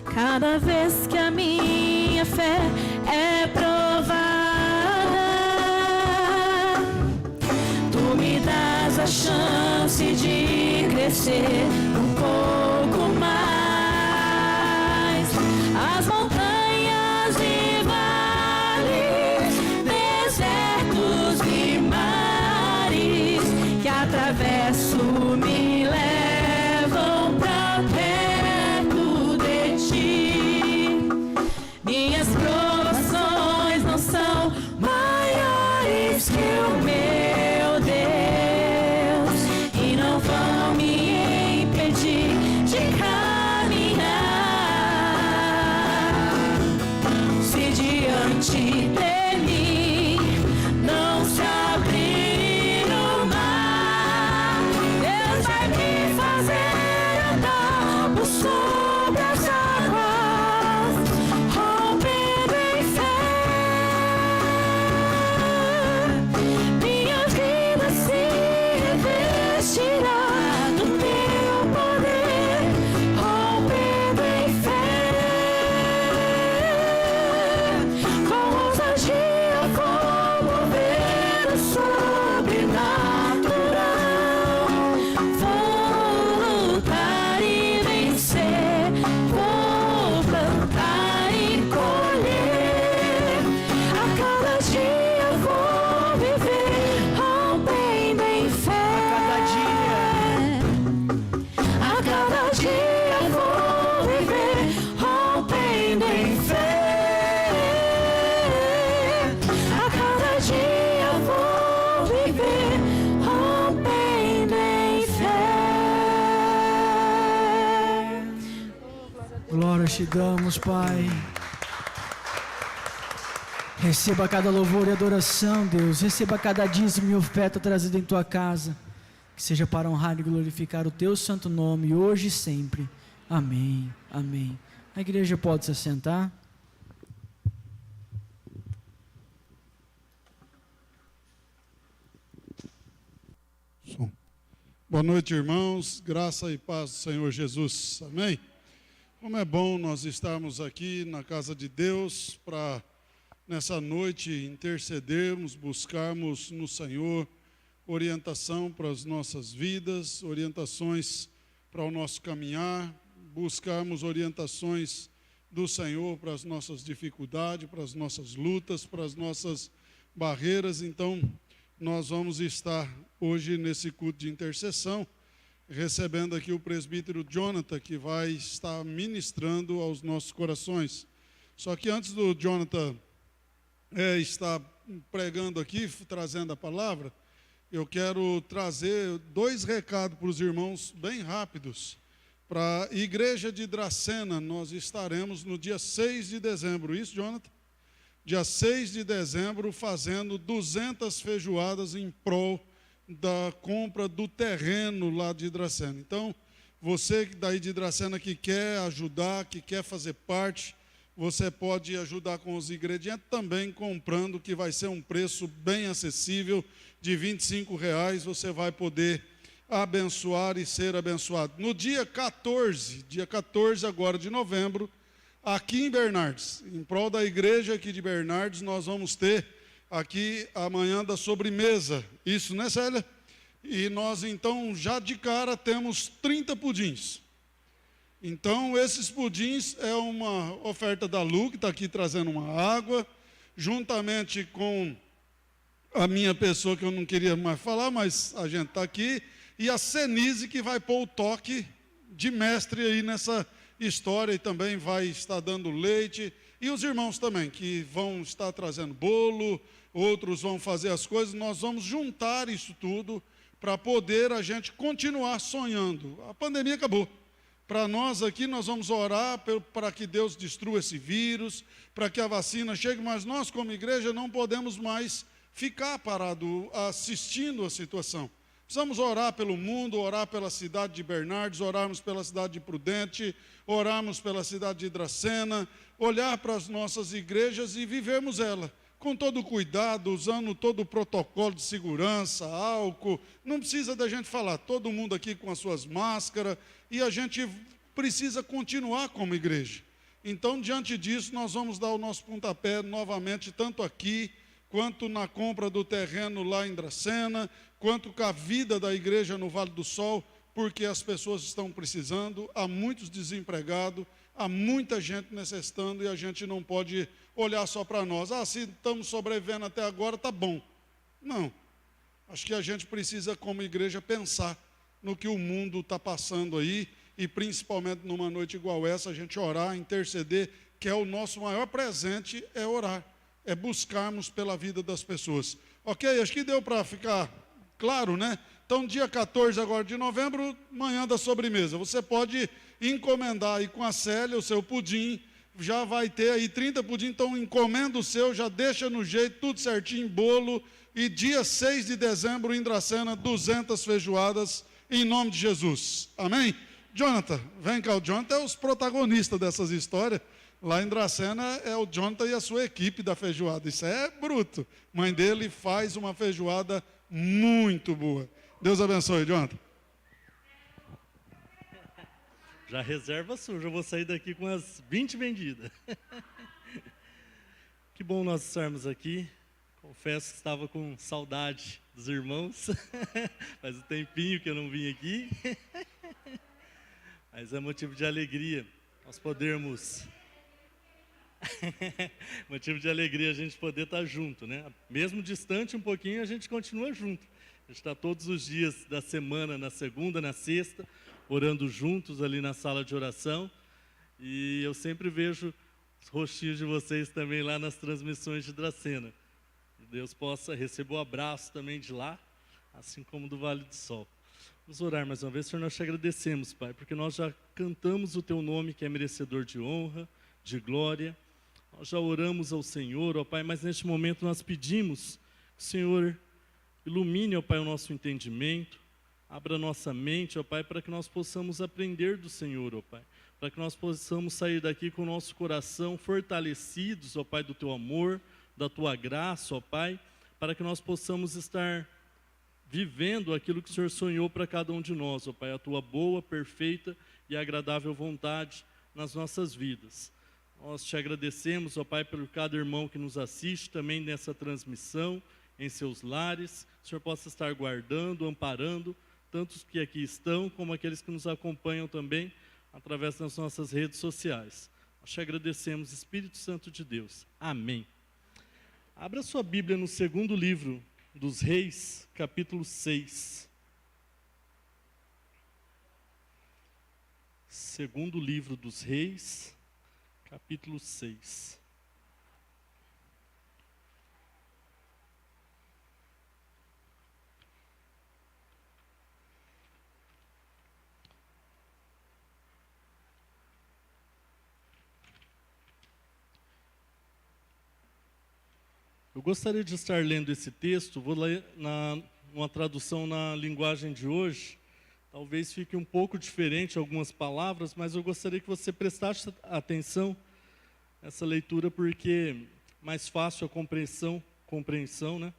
Cada vez que a minha fé é provada, tu me dás a chance de crescer um pouco mais. As montanhas e vales, desertos e mares que atravesso me levam pra perto de ti. Minhas provações não são maiores que o meu Deus e não vão me impedir de caminhar. Se diante de mim não se abrir o mar, Deus vai me fazer andar por sobre as águas, rompendo em fé. Minha vida se revestirá do teu poder, rompendo em fé. Com ousadia vou mover o sobrenatural. Vou lutar e vencer, vou plantar e colher. A cada dia vou viver, rompendo em fé. A cada dia vou viver, rompendo em fé. A cada dia vou viver, rompendo em fé. Glória te damos, Pai. Receba cada louvor e adoração, Deus. Receba cada dízimo e oferta trazida em tua casa. Que seja para honrar e glorificar o teu santo nome, hoje e sempre. Amém. Amém. A igreja pode se assentar. Boa noite, irmãos. Graça e paz do Senhor Jesus. Amém? Como é bom nós estarmos aqui na casa de Deus para, nessa noite, intercedermos, buscarmos no Senhor orientação para as nossas vidas, orientações para o nosso caminhar, buscarmos orientações do Senhor para as nossas dificuldades, para as nossas lutas, para as nossas barreiras. Então, nós vamos estar hoje nesse culto de intercessão, recebendo aqui o presbítero Jonathan, que vai estar ministrando aos nossos corações. Só que antes do Jonathan estar pregando aqui, trazendo a palavra, eu quero trazer 2 recados para os irmãos bem rápidos. Para a igreja de Dracena, nós estaremos no dia 6 de dezembro, isso, Jonathan? Dia 6 de dezembro, fazendo 200 feijoadas em prol da compra do terreno lá de Dracena. Então, você daí de Dracena que quer ajudar, que quer fazer parte, você pode ajudar com os ingredientes também comprando, que vai ser um preço bem acessível, de R$25, você vai poder abençoar e ser abençoado. No dia 14 agora de novembro, aqui em Bernardes, em prol da igreja aqui de Bernardes, nós vamos ter aqui a manhã da sobremesa. Isso, né, Célia? E nós, então, já de cara temos 30 pudins. Então, esses pudins é uma oferta da Lu, que está aqui trazendo uma água, juntamente com a minha pessoa, que eu não queria mais falar, mas a gente está aqui, e a Senise, que vai pôr o toque de mestre aí nessa história, e também vai estar dando leite, e os irmãos também, que vão estar trazendo bolo, outros vão fazer as coisas. Nós vamos juntar isso tudo para poder a gente continuar sonhando. A pandemia acabou. Para nós aqui, nós vamos orar para que Deus destrua esse vírus, para que a vacina chegue, mas nós como igreja não podemos mais ficar parado assistindo a situação. Precisamos orar pelo mundo, orar pela cidade de Bernardes, orarmos pela cidade de Prudente, orarmos pela cidade de Dracena, olhar para as nossas igrejas e vivermos ela com todo cuidado, usando todo o protocolo de segurança, álcool. Não precisa da gente falar, todo mundo aqui com as suas máscaras, e a gente precisa continuar como igreja. Então, diante disso, nós vamos dar o nosso pontapé novamente, tanto aqui, quanto na compra do terreno lá em Dracena, quanto com a vida da igreja no Vale do Sol, porque as pessoas estão precisando, há muitos desempregados, há muita gente necessitando, e a gente não pode olhar só para nós. Se estamos sobrevivendo até agora, está bom. Não. Acho que a gente precisa, como igreja, pensar no que o mundo está passando aí, e principalmente numa noite igual essa, a gente orar, interceder, que é o nosso maior presente, é orar, é buscarmos pela vida das pessoas. Ok? Acho que deu para ficar claro, né? Então, dia 14 agora de novembro, manhã da sobremesa. Você pode encomendar aí com a Célia o seu pudim, já vai ter aí 30 pudim, então encomenda o seu, já deixa no jeito, tudo certinho, bolo, e dia 6 de dezembro em Dracena, 200 feijoadas, em nome de Jesus. Amém? Jonathan, vem cá, o Jonathan é os protagonistas dessas histórias. Lá em Dracena é o Jonathan e a sua equipe da feijoada. Isso é bruto. Mãe dele faz uma feijoada muito boa. Deus abençoe, Jonathan. Já reserva suja, eu vou sair daqui com as 20 vendidas. Que bom nós estarmos aqui. Confesso que estava com saudade dos irmãos. Faz um tempinho que eu não vim aqui. Mas é motivo de alegria nós podermos... motivo de alegria a gente poder estar junto, né? Mesmo distante um pouquinho, a gente continua junto. A gente está todos os dias da semana, na segunda, na sexta, orando juntos ali na sala de oração. E eu sempre vejo os rostinhos de vocês também lá nas transmissões de Dracena. Que Deus possa receber o abraço também de lá, assim como do Vale do Sol. Vamos orar mais uma vez. Senhor, nós te agradecemos, Pai, porque nós já cantamos o Teu nome, que é merecedor de honra, de glória. Nós já oramos ao Senhor, ó Pai, mas neste momento nós pedimos que o Senhor ilumine, ó Pai, o nosso entendimento, abra a nossa mente, ó Pai, para que nós possamos aprender do Senhor, ó Pai, para que nós possamos sair daqui com o nosso coração fortalecidos, ó Pai, do Teu amor, da Tua graça, ó Pai, para que nós possamos estar vivendo aquilo que o Senhor sonhou para cada um de nós, ó Pai, a Tua boa, perfeita e agradável vontade nas nossas vidas. Nós te agradecemos, ó Pai, por cada irmão que nos assiste também nessa transmissão, em seus lares. O Senhor possa estar guardando, amparando, tantos que aqui estão, como aqueles que nos acompanham também, através das nossas redes sociais. Nós te agradecemos, Espírito Santo de Deus. Amém. Abra sua Bíblia no segundo livro dos Reis, capítulo 6. Segundo livro dos Reis, capítulo 6. Eu gostaria de estar lendo esse texto, vou ler uma tradução na linguagem de hoje. Talvez fique um pouco diferente algumas palavras, mas eu gostaria que você prestasse atenção nessa leitura, porque é mais fácil a compreensão, né,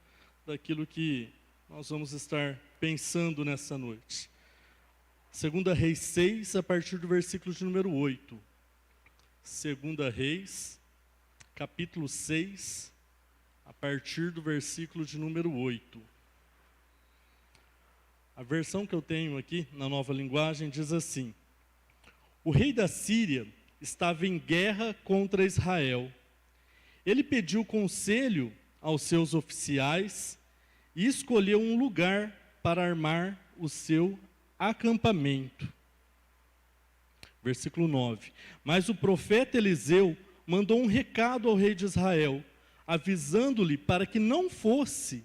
daquilo que nós vamos estar pensando nessa noite. 2 Reis 6, a partir do versículo de número 8. 2 Reis, capítulo 6, a partir do versículo de número 8. A versão que eu tenho aqui, na Nova Linguagem, diz assim: o rei da Síria estava em guerra contra Israel. Ele pediu conselho aos seus oficiais e escolheu um lugar para armar o seu acampamento. Versículo 9. Mas o profeta Eliseu mandou um recado ao rei de Israel, avisando-lhe para que não fosse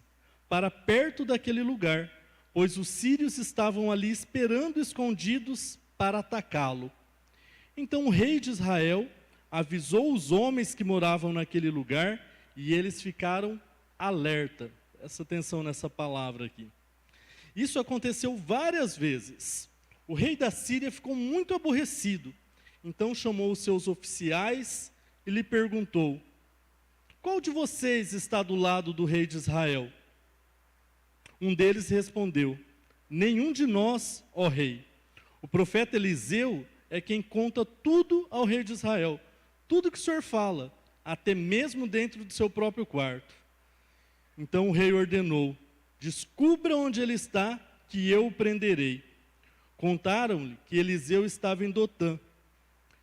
para perto daquele lugar, pois os sírios estavam ali esperando escondidos para atacá-lo. Então o rei de Israel avisou os homens que moravam naquele lugar e eles ficaram alerta. Presta atenção nessa palavra aqui. Isso aconteceu várias vezes. O rei da Síria ficou muito aborrecido. Então chamou os seus oficiais e lhe perguntou: qual de vocês está do lado do rei de Israel? Um deles respondeu: nenhum de nós, ó rei. O profeta Eliseu é quem conta tudo ao rei de Israel. tudo que o senhor fala, até mesmo dentro do seu próprio quarto. Então o rei ordenou: descubra onde ele está, que eu o prenderei. Contaram-lhe que Eliseu estava em Dotã,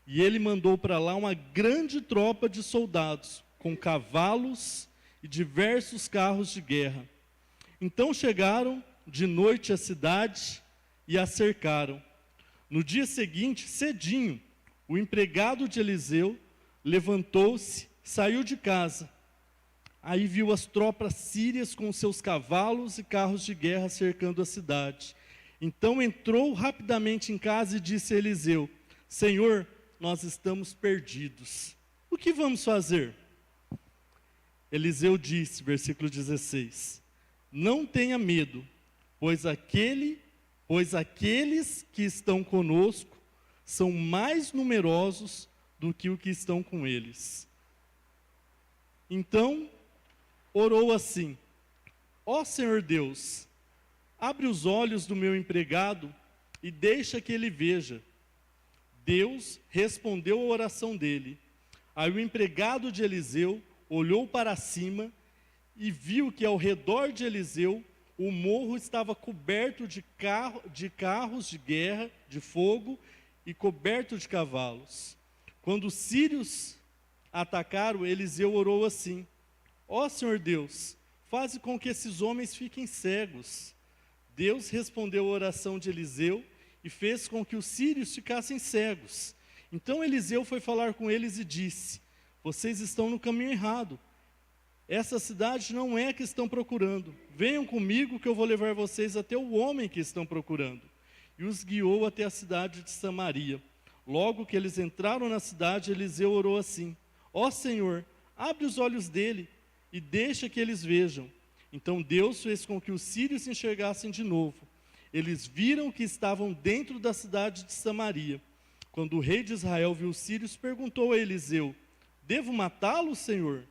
e ele mandou para lá uma grande tropa de soldados, com cavalos e diversos carros de guerra. Então chegaram de noite à cidade e a cercaram. No dia seguinte, cedinho, o empregado de Eliseu levantou-se, saiu de casa. Aí viu as tropas sírias com seus cavalos e carros de guerra cercando a cidade. Então entrou rapidamente em casa e disse a Eliseu: Senhor, nós estamos perdidos. O que vamos fazer? Eliseu disse, versículo 16: Não tenha medo, pois aqueles que estão conosco são mais numerosos do que os que estão com eles. Então orou assim: Ó Senhor Deus, abre os olhos do meu empregado e deixa que ele veja. Deus respondeu a oração dele. Aí o empregado de Eliseu olhou para cima e viu que ao redor de Eliseu o morro estava coberto de carros de guerra, de fogo, e coberto de cavalos. Quando os sírios atacaram, Eliseu orou assim: Ó Senhor Deus, faze com que esses homens fiquem cegos. Deus respondeu a oração de Eliseu e fez com que os sírios ficassem cegos. Então Eliseu foi falar com eles e disse: Vocês estão no caminho errado. Essa cidade não é a que estão procurando. Venham comigo que eu vou levar vocês até o homem que estão procurando. E os guiou até a cidade de Samaria. Logo que eles entraram na cidade, Eliseu orou assim: Ó Senhor, abre os olhos dele e deixa que eles vejam. Então Deus fez com que os sírios se enxergassem de novo. Eles viram que estavam dentro da cidade de Samaria. Quando o rei de Israel viu os sírios, perguntou a Eliseu: Devo matá-los, Senhor?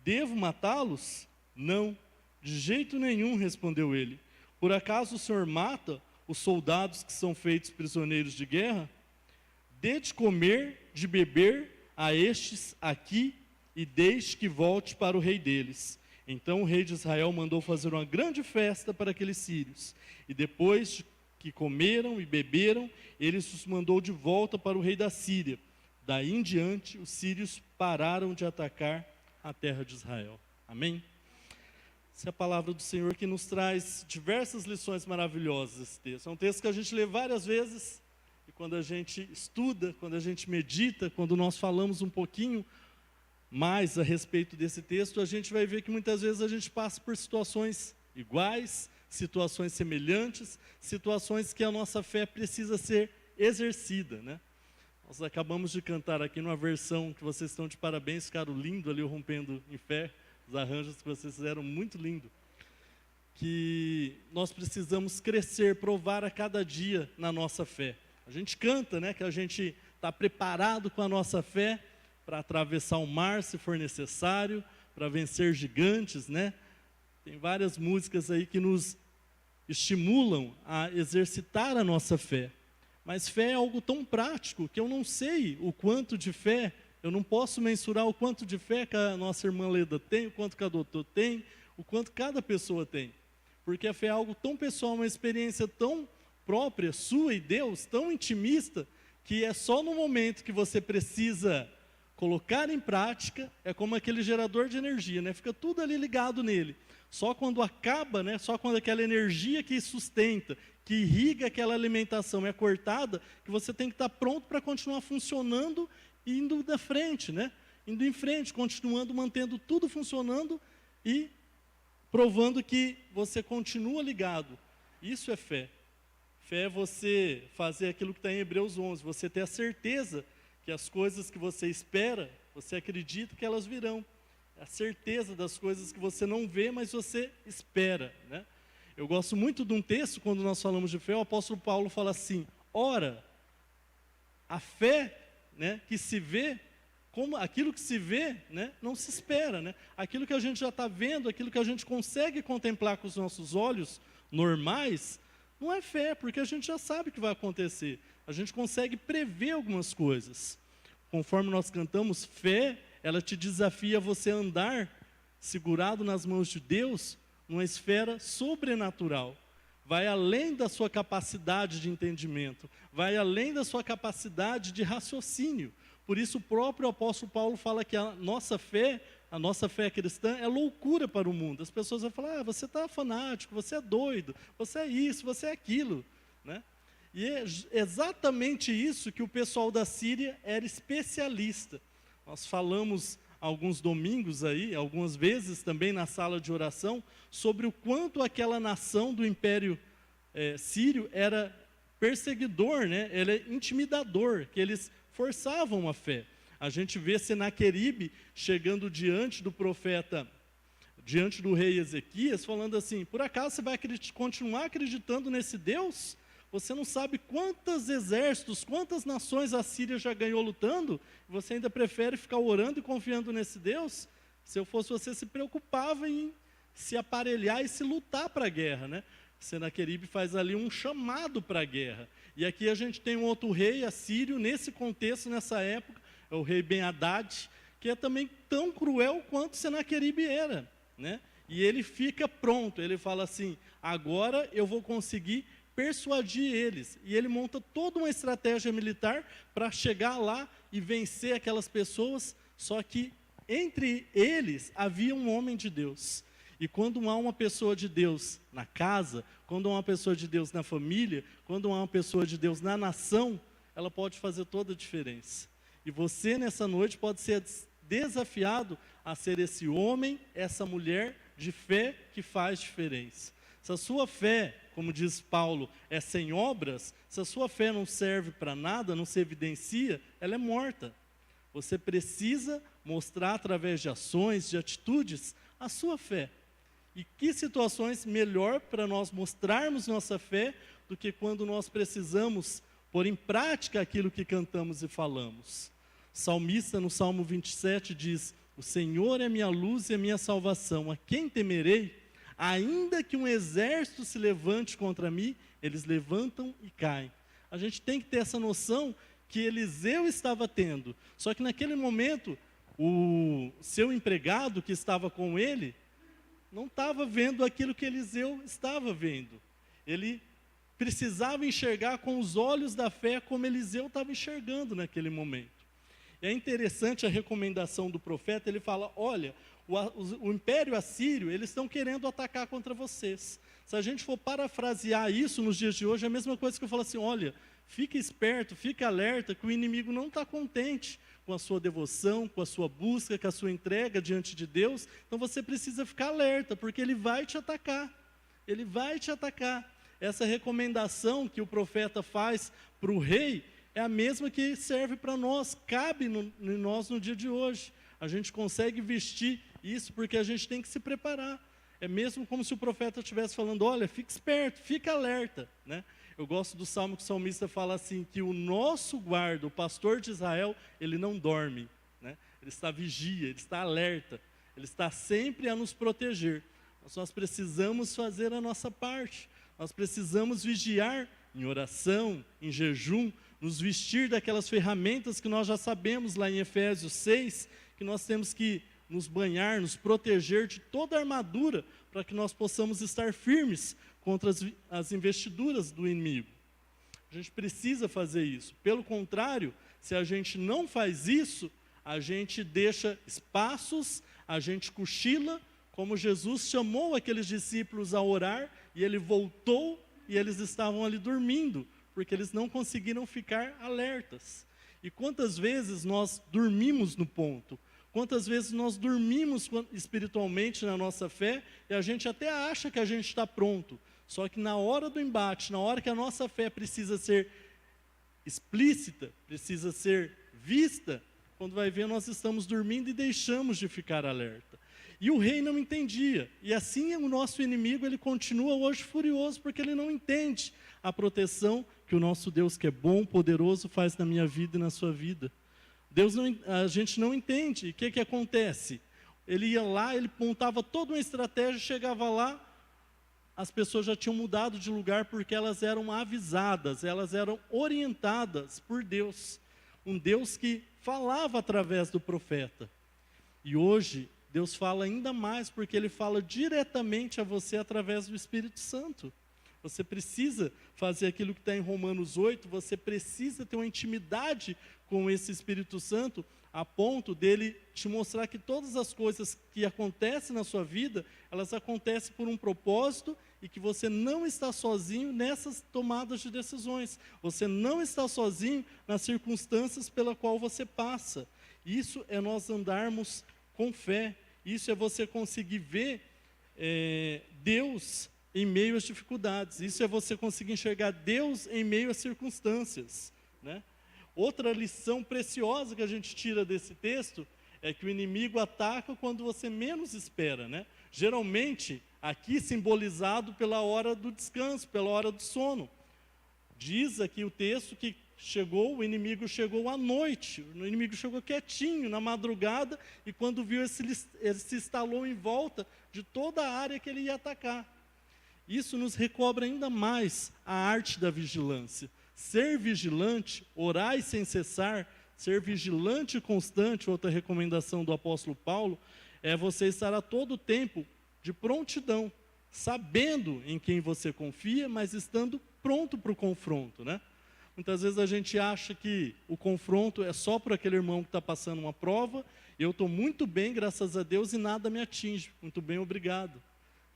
Devo matá-los? Não, de jeito nenhum, respondeu ele. Por acaso o Senhor mata os soldados que são feitos prisioneiros de guerra? Dê de comer, de beber a estes aqui e deixe que volte para o rei deles. Então o rei de Israel mandou fazer uma grande festa para aqueles sírios. E depois que comeram e beberam, ele os mandou de volta para o rei da Síria. Daí em diante, os sírios pararam de atacar a terra de Israel. Amém? Essa é a palavra do Senhor que nos traz diversas lições maravilhosas. Esse texto é um texto que a gente lê várias vezes, e quando a gente estuda, quando a gente medita, quando nós falamos um pouquinho mais a respeito desse texto, a gente vai ver que muitas vezes a gente passa por situações iguais, situações semelhantes, situações que a nossa fé precisa ser exercida, né? Nós acabamos de cantar aqui numa versão que vocês estão de parabéns, ficaram lindo ali, o Rompendo em Fé, os arranjos que vocês fizeram muito lindo. Que nós precisamos crescer, provar a cada dia na nossa fé. A gente canta, né, que a gente está preparado com a nossa fé para atravessar o mar, se for necessário, para vencer gigantes, né? Tem várias músicas aí que nos estimulam a exercitar a nossa fé. Mas fé é algo tão prático que eu não sei o quanto de fé, eu não posso mensurar o quanto de fé que a nossa irmã Leda tem, o quanto que a doutora tem, o quanto cada pessoa tem. Porque a fé é algo tão pessoal, uma experiência tão própria, sua e Deus, tão intimista, que é só no momento que você precisa colocar em prática, é como aquele gerador de energia, né? Fica tudo ali ligado nele. Só quando acaba, né? Só quando aquela energia que sustenta, que irriga aquela alimentação é cortada, que você tem que estar pronto para continuar funcionando e indo da frente, né? Indo em frente, continuando, mantendo tudo funcionando e provando que você continua ligado. Isso é fé. Fé é você fazer aquilo que está em Hebreus 11, você ter a certeza que as coisas que você espera, você acredita que elas virão. É a certeza das coisas que você não vê, mas você espera, né? Eu gosto muito de um texto, quando nós falamos de fé, o apóstolo Paulo fala assim: ora, a fé, né, que se vê, como aquilo que se vê, né, não se espera, né? Aquilo que a gente já está vendo, aquilo que a gente consegue contemplar com os nossos olhos normais, não é fé, porque a gente já sabe o que vai acontecer. A gente consegue prever algumas coisas. conforme nós cantamos, fé, ela te desafia a você andar segurado nas mãos de Deus, numa esfera sobrenatural. Vai além da sua capacidade de entendimento, vai além da sua capacidade de raciocínio. Por isso o próprio apóstolo Paulo fala que a nossa fé cristã é loucura para o mundo. As pessoas vão falar, você está fanático, você é doido, você é isso, você é aquilo, né? E é exatamente isso que o pessoal da Síria era especialista. Nós falamos alguns domingos aí, algumas vezes também na sala de oração, sobre o quanto aquela nação do Império Sírio era perseguidor, né? Ele é intimidador, que eles forçavam a fé. A gente vê Senaqueribe chegando diante do profeta, diante do rei Ezequias, falando assim, por acaso você vai continuar acreditando nesse Deus? Você não sabe quantos exércitos, quantas nações a Síria já ganhou lutando, e você ainda prefere ficar orando e confiando nesse Deus? Se eu fosse você, se preocupava em se aparelhar e se lutar para a guerra, né? Senaqueribe faz ali um chamado para a guerra. E aqui a gente tem um outro rei assírio, nesse contexto, nessa época, é o rei Ben-Hadad, que é também tão cruel quanto Senaqueribe era, né? E ele fica pronto, ele fala assim, agora eu vou conseguir persuadir eles, e ele monta toda uma estratégia militar para chegar lá e vencer aquelas pessoas, só que entre eles havia um homem de Deus, e quando há uma pessoa de Deus na casa, quando há uma pessoa de Deus na família, quando há uma pessoa de Deus na nação, ela pode fazer toda a diferença, e você nessa noite pode ser desafiado a ser esse homem, essa mulher de fé que faz diferença. Se a sua fé, como diz Paulo, é sem obras, se a sua fé não serve para nada, não se evidencia, ela é morta. Você precisa mostrar através de ações, de atitudes, a sua fé. E que situações melhor para nós mostrarmos nossa fé do que quando nós precisamos pôr em prática aquilo que cantamos e falamos. O salmista no Salmo 27 diz, o Senhor é minha luz e a minha salvação, a quem temerei? Ainda que um exército se levante contra mim, eles levantam e caem. A gente tem que ter essa noção que Eliseu estava tendo. Só que naquele momento, o seu empregado que estava com ele, não estava vendo aquilo que Eliseu estava vendo. Ele precisava enxergar com os olhos da fé como Eliseu estava enxergando naquele momento. E é interessante a recomendação do profeta, ele fala, olha, o Império Assírio, eles estão querendo atacar contra vocês. Se a gente for parafrasear isso nos dias de hoje, é a mesma coisa que eu falo assim, olha, fique esperto, fique alerta, que o inimigo não está contente com a sua devoção, com a sua busca, com a sua entrega diante de Deus, então você precisa ficar alerta, porque ele vai te atacar, ele vai te atacar. Essa recomendação que o profeta faz para o rei, é a mesma que serve para nós, cabe em nós no dia de hoje. A gente consegue vestir isso porque a gente tem que se preparar. É mesmo como se o profeta estivesse falando, olha, fique esperto, fique alerta, né? Eu gosto do salmo que o salmista fala assim, que o nosso guarda, o pastor de Israel, ele não dorme, né? Ele está vigia, ele está alerta, ele está sempre a nos proteger. Nós precisamos fazer a nossa parte, nós precisamos vigiar em oração, em jejum, nos vestir daquelas ferramentas que nós já sabemos lá em Efésios 6, que nós temos que nos banhar, nos proteger de toda a armadura, para que nós possamos estar firmes contra as investiduras do inimigo. A gente precisa fazer isso. Pelo contrário, se a gente não faz isso, a gente deixa espaços, a gente cochila, como Jesus chamou aqueles discípulos a orar, e ele voltou, e eles estavam ali dormindo, porque eles não conseguiram ficar alertas. E quantas vezes nós dormimos no ponto? Quantas vezes nós dormimos espiritualmente na nossa fé, e a gente até acha que a gente está pronto. Só que na hora do embate, na hora que a nossa fé precisa ser explícita, precisa ser vista, quando vai ver nós estamos dormindo e deixamos de ficar alerta. E o rei não entendia, e assim o nosso inimigo, ele continua hoje furioso, porque ele não entende a proteção que o nosso Deus, que é bom, poderoso, faz na minha vida e na sua vida. A gente não entende. E o que acontece? Ele ia lá, ele montava toda uma estratégia, chegava lá, as pessoas já tinham mudado de lugar, porque elas eram avisadas, elas eram orientadas por Deus. Um Deus que falava através do profeta. E hoje, Deus fala ainda mais, porque Ele fala diretamente a você através do Espírito Santo. Você precisa fazer aquilo que está em Romanos 8, você precisa ter uma intimidade com esse Espírito Santo, a ponto dele te mostrar que todas as coisas que acontecem na sua vida, elas acontecem por um propósito e que você não está sozinho nessas tomadas de decisões. Você não está sozinho nas circunstâncias pela qual você passa. Isso é nós andarmos com fé. Isso é você conseguir ver Deus em meio às dificuldades. Isso é você conseguir enxergar Deus em meio às circunstâncias, né? Outra lição preciosa que a gente tira desse texto é que o inimigo ataca quando você menos espera, né? Geralmente, aqui simbolizado pela hora do descanso, pela hora do sono. Diz aqui o texto que o inimigo chegou à noite, o inimigo chegou quietinho, na madrugada, e quando viu, ele se instalou em volta de toda a área que ele ia atacar. Isso nos recobra ainda mais a arte da vigilância. Ser vigilante, orai sem cessar, ser vigilante e constante, outra recomendação do apóstolo Paulo, é você estar a todo tempo de prontidão, sabendo em quem você confia, mas estando pronto para o confronto, né? Muitas vezes a gente acha que o confronto é só para aquele irmão que está passando uma prova, eu estou muito bem, graças a Deus, e nada me atinge. Muito bem, obrigado.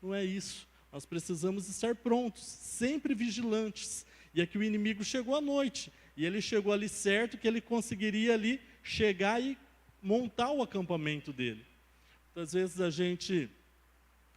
Não é isso. Nós precisamos estar prontos, sempre vigilantes. E aqui o inimigo chegou à noite, e ele chegou ali certo que ele conseguiria ali chegar e montar o acampamento dele. Muitas vezes a gente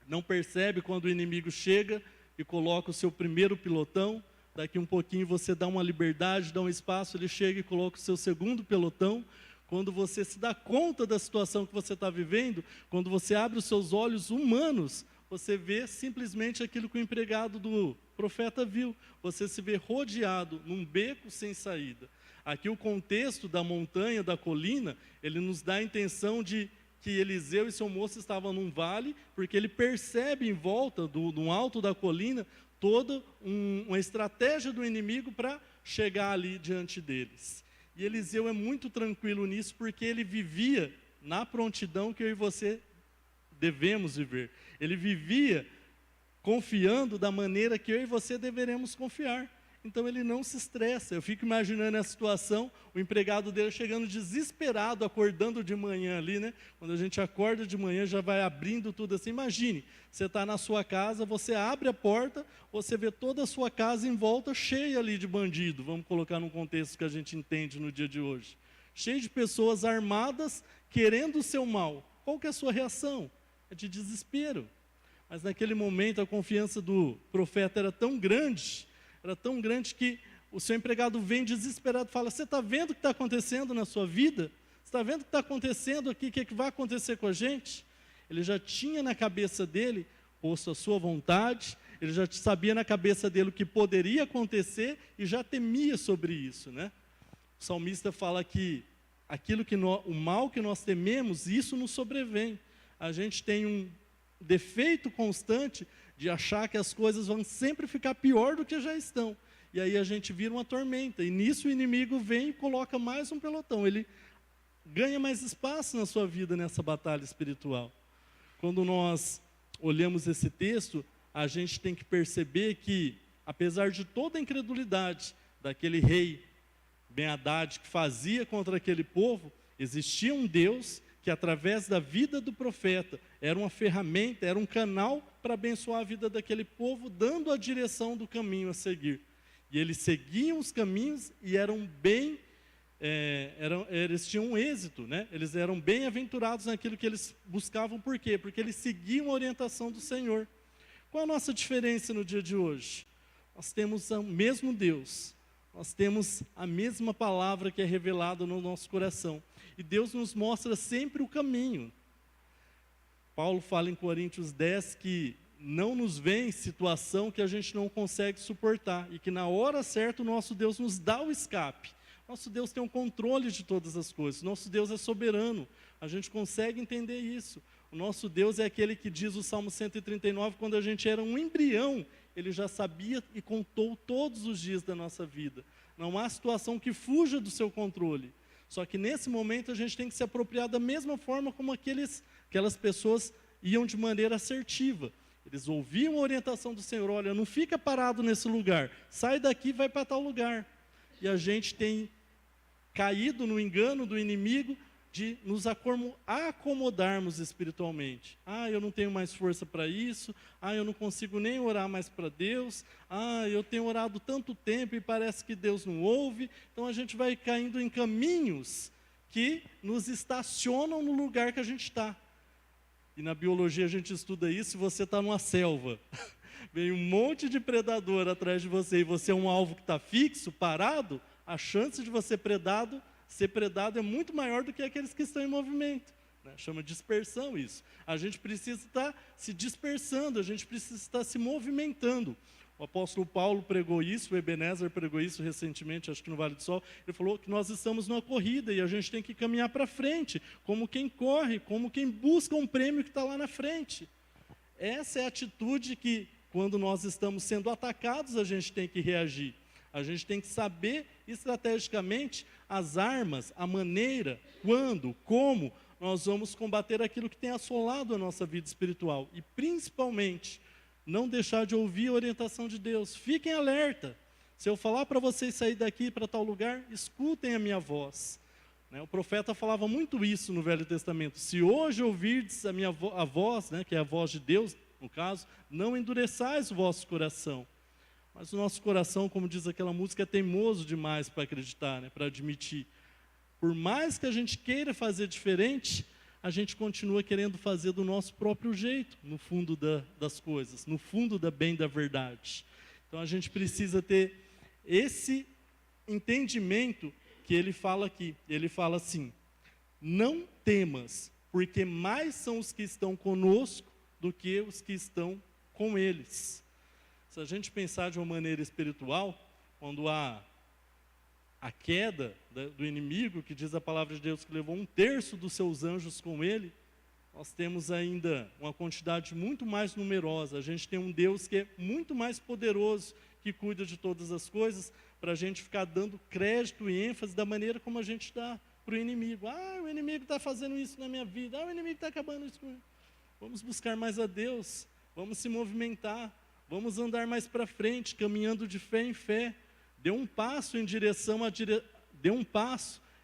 não percebe quando o inimigo chega e coloca o seu primeiro pilotão, daqui um pouquinho você dá uma liberdade, dá um espaço, ele chega e coloca o seu segundo pelotão. Quando você se dá conta da situação que você está vivendo, quando você abre os seus olhos humanos, você vê simplesmente aquilo que o empregado do profeta viu. Você se vê rodeado num beco sem saída. Aqui o contexto da montanha, da colina, ele nos dá a intenção de que Eliseu e seu moço estavam num vale, porque ele percebe em volta do alto da colina toda uma estratégia do inimigo para chegar ali diante deles. E Eliseu é muito tranquilo nisso, porque ele vivia na prontidão que eu e você devemos viver. Ele vivia confiando da maneira que eu e você deveremos confiar. Então ele não se estressa. Eu fico imaginando a situação, o empregado dele chegando desesperado, acordando de manhã ali, né? Quando a gente acorda de manhã, já vai abrindo tudo assim. Imagine, você está na sua casa, você abre a porta, você vê toda a sua casa em volta cheia ali de bandido. Vamos colocar num contexto que a gente entende no dia de hoje. Cheio de pessoas armadas, querendo o seu mal. Qual que é a sua reação? É de desespero. Mas naquele momento a confiança do profeta era tão grande que o seu empregado vem desesperado e fala: você está vendo o que está acontecendo na sua vida? Você está vendo o que está acontecendo aqui? O que, é que vai acontecer com a gente? Ele já tinha na cabeça dele posto a sua vontade, ele já sabia na cabeça dele o que poderia acontecer e já temia sobre isso, né? O salmista fala que o mal que nós tememos, isso nos sobrevém. A gente tem um defeito constante de achar que as coisas vão sempre ficar pior do que já estão. E aí a gente vira uma tormenta. E nisso o inimigo vem e coloca mais um pelotão. Ele ganha mais espaço na sua vida nessa batalha espiritual. Quando nós olhamos esse texto, a gente tem que perceber que, apesar de toda a incredulidade daquele rei Ben-Hadad que fazia contra aquele povo, existia um Deus que através da vida do profeta, era uma ferramenta, era um canal para abençoar a vida daquele povo, dando a direção do caminho a seguir. E eles seguiam os caminhos e eles tinham um êxito, né? Eles eram bem-aventurados naquilo que eles buscavam. Por quê? Porque eles seguiam a orientação do Senhor. Qual a nossa diferença no dia de hoje? Nós temos o mesmo Deus, nós temos a mesma palavra que é revelada no nosso coração. E Deus nos mostra sempre o caminho. Paulo fala em Coríntios 10 que não nos vem situação que a gente não consegue suportar. E que na hora certa o nosso Deus nos dá o escape. Nosso Deus tem o controle de todas as coisas. Nosso Deus é soberano. A gente consegue entender isso. O nosso Deus é aquele que diz o Salmo 139, quando a gente era um embrião, Ele já sabia e contou todos os dias da nossa vida. Não há situação que fuja do seu controle. Só que nesse momento a gente tem que se apropriar da mesma forma como aquelas pessoas iam de maneira assertiva. Eles ouviam a orientação do Senhor: olha, não fica parado nesse lugar, sai daqui e vai para tal lugar. E a gente tem caído no engano do inimigo de nos acomodarmos espiritualmente. Eu não tenho mais força para isso, eu não consigo nem orar mais para Deus, eu tenho orado tanto tempo e parece que Deus não ouve. Então a gente vai caindo em caminhos que nos estacionam no lugar que a gente está. E na biologia a gente estuda isso. Se você está numa selva, vem um monte de predador atrás de você e você é um alvo que está fixo, parado, a chance de você ser predado é muito maior do que aqueles que estão em movimento, né? Chama dispersão isso. A gente precisa estar se dispersando, a gente precisa estar se movimentando. O apóstolo Paulo pregou isso, o Ebenezer pregou isso recentemente, acho que no Vale do Sol. Ele falou que nós estamos numa corrida e a gente tem que caminhar para frente, como quem corre, como quem busca um prêmio que está lá na frente. Essa é a atitude que, quando nós estamos sendo atacados, a gente tem que reagir. A gente tem que saber estrategicamente as armas, a maneira, quando, como nós vamos combater aquilo que tem assolado a nossa vida espiritual. E principalmente, não deixar de ouvir a orientação de Deus. Fiquem alerta. Se eu falar para vocês sair daqui para tal lugar, escutem a minha voz. O profeta falava muito isso no Velho Testamento. Se hoje ouvirdes a voz, que é a voz de Deus, no caso, não endureçais o vosso coração. Mas o nosso coração, como diz aquela música, é teimoso demais para acreditar, para admitir. Por mais que a gente queira fazer diferente, a gente continua querendo fazer do nosso próprio jeito, no fundo das coisas, no fundo da verdade. Então a gente precisa ter esse entendimento que ele fala aqui. Ele fala assim: não temas, porque mais são os que estão conosco do que os que estão com eles. Se a gente pensar de uma maneira espiritual, quando há a queda do inimigo, que diz a palavra de Deus que levou 1/3 dos seus anjos com ele, nós temos ainda uma quantidade muito mais numerosa. A gente tem um Deus que é muito mais poderoso, que cuida de todas as coisas, para a gente ficar dando crédito e ênfase da maneira como a gente dá para o inimigo. O inimigo está fazendo isso na minha vida, o inimigo está acabando isso comigo. Vamos buscar mais a Deus, vamos se movimentar, vamos andar mais para frente, caminhando de fé em fé. Dê um passo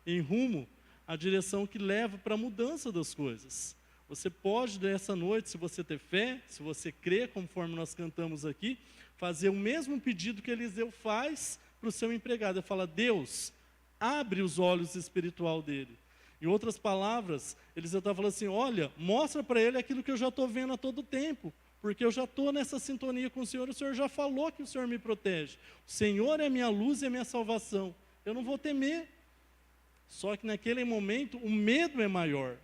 em rumo à direção que leva para a mudança das coisas. Você pode, nessa noite, se você ter fé, se você crer, conforme nós cantamos aqui, fazer o mesmo pedido que Eliseu faz para o seu empregado. Ele fala: Deus, abre os olhos espiritual dele. Em outras palavras, Eliseu está falando assim: olha, mostra para ele aquilo que eu já estou vendo a todo tempo. Porque eu já estou nessa sintonia com o Senhor já falou que o Senhor me protege. O Senhor é a minha luz e a minha salvação. Eu não vou temer. Só que naquele momento o medo é maior,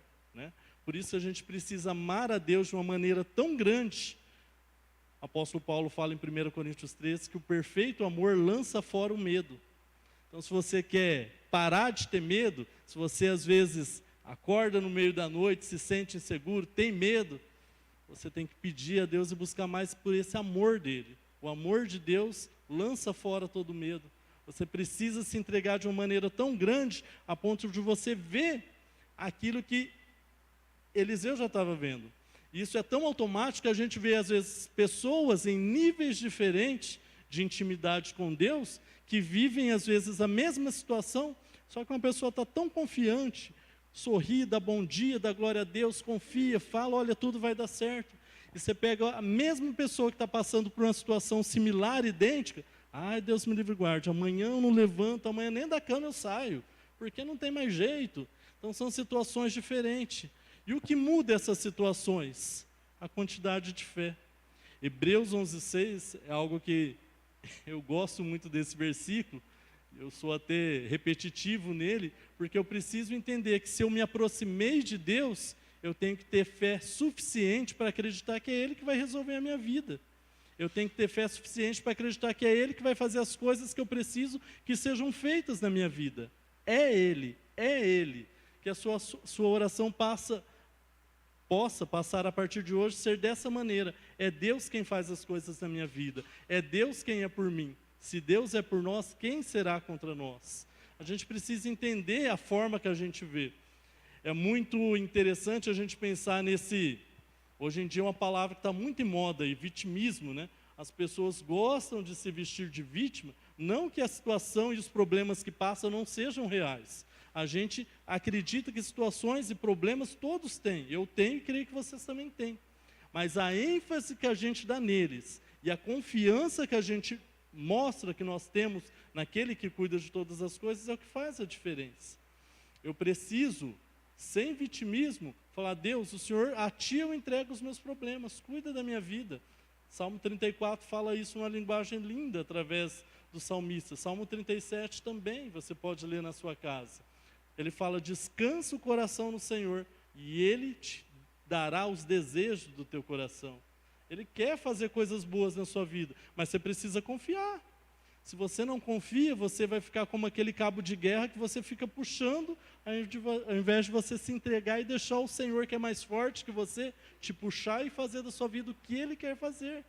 Por isso a gente precisa amar a Deus de uma maneira tão grande. O apóstolo Paulo fala em 1 Coríntios 13 que o perfeito amor lança fora o medo. Então, se você quer parar de ter medo, se você às vezes acorda no meio da noite, se sente inseguro, tem medo, você tem que pedir a Deus e buscar mais por esse amor dele. O amor de Deus lança fora todo medo. Você precisa se entregar de uma maneira tão grande, a ponto de você ver aquilo que Eliseu já estava vendo. Isso é tão automático que a gente vê, às vezes, pessoas em níveis diferentes de intimidade com Deus, que vivem, às vezes, a mesma situação, só que uma pessoa está tão confiante, sorri, dá bom dia, dá glória a Deus, confia, fala, olha, tudo vai dar certo. E você pega a mesma pessoa que está passando por uma situação similar, idêntica, Deus me livre e guarde, amanhã eu não levanto, amanhã nem da cama eu saio, porque não tem mais jeito. Então são situações diferentes. E o que muda essas situações? A quantidade de fé. Hebreus 11:6 é algo que eu gosto muito desse versículo. Eu sou até repetitivo nele, porque eu preciso entender que se eu me aproximei de Deus, eu tenho que ter fé suficiente para acreditar que é Ele que vai resolver a minha vida. Eu tenho que ter fé suficiente para acreditar que é Ele que vai fazer as coisas que eu preciso que sejam feitas na minha vida. É Ele. Que a sua oração possa passar a partir de hoje ser dessa maneira. É Deus quem faz as coisas na minha vida. É Deus quem é por mim. Se Deus é por nós, quem será contra nós? A gente precisa entender a forma que a gente vê. É muito interessante a gente pensar nesse... Hoje em dia é uma palavra que está muito em moda aí, vitimismo, né? As pessoas gostam de se vestir de vítima, não que a situação e os problemas que passam não sejam reais. A gente acredita que situações e problemas todos têm. Eu tenho e creio que vocês também têm. Mas a ênfase que a gente dá neles e a confiança que a gente mostra que nós temos naquele que cuida de todas as coisas é o que faz a diferença. Eu preciso, sem vitimismo, falar: Deus, o Senhor, a Ti eu entrego os meus problemas, cuida da minha vida. Salmo 34 fala isso numa linguagem linda através do salmista. Salmo 37 também, você pode ler na sua casa. Ele fala: descansa o coração no Senhor e Ele te dará os desejos do teu coração. Ele quer fazer coisas boas na sua vida, mas você precisa confiar. Se você não confia, você vai ficar como aquele cabo de guerra que você fica puxando, ao invés de você se entregar e deixar o Senhor, que é mais forte que você, te puxar e fazer da sua vida o que Ele quer fazer.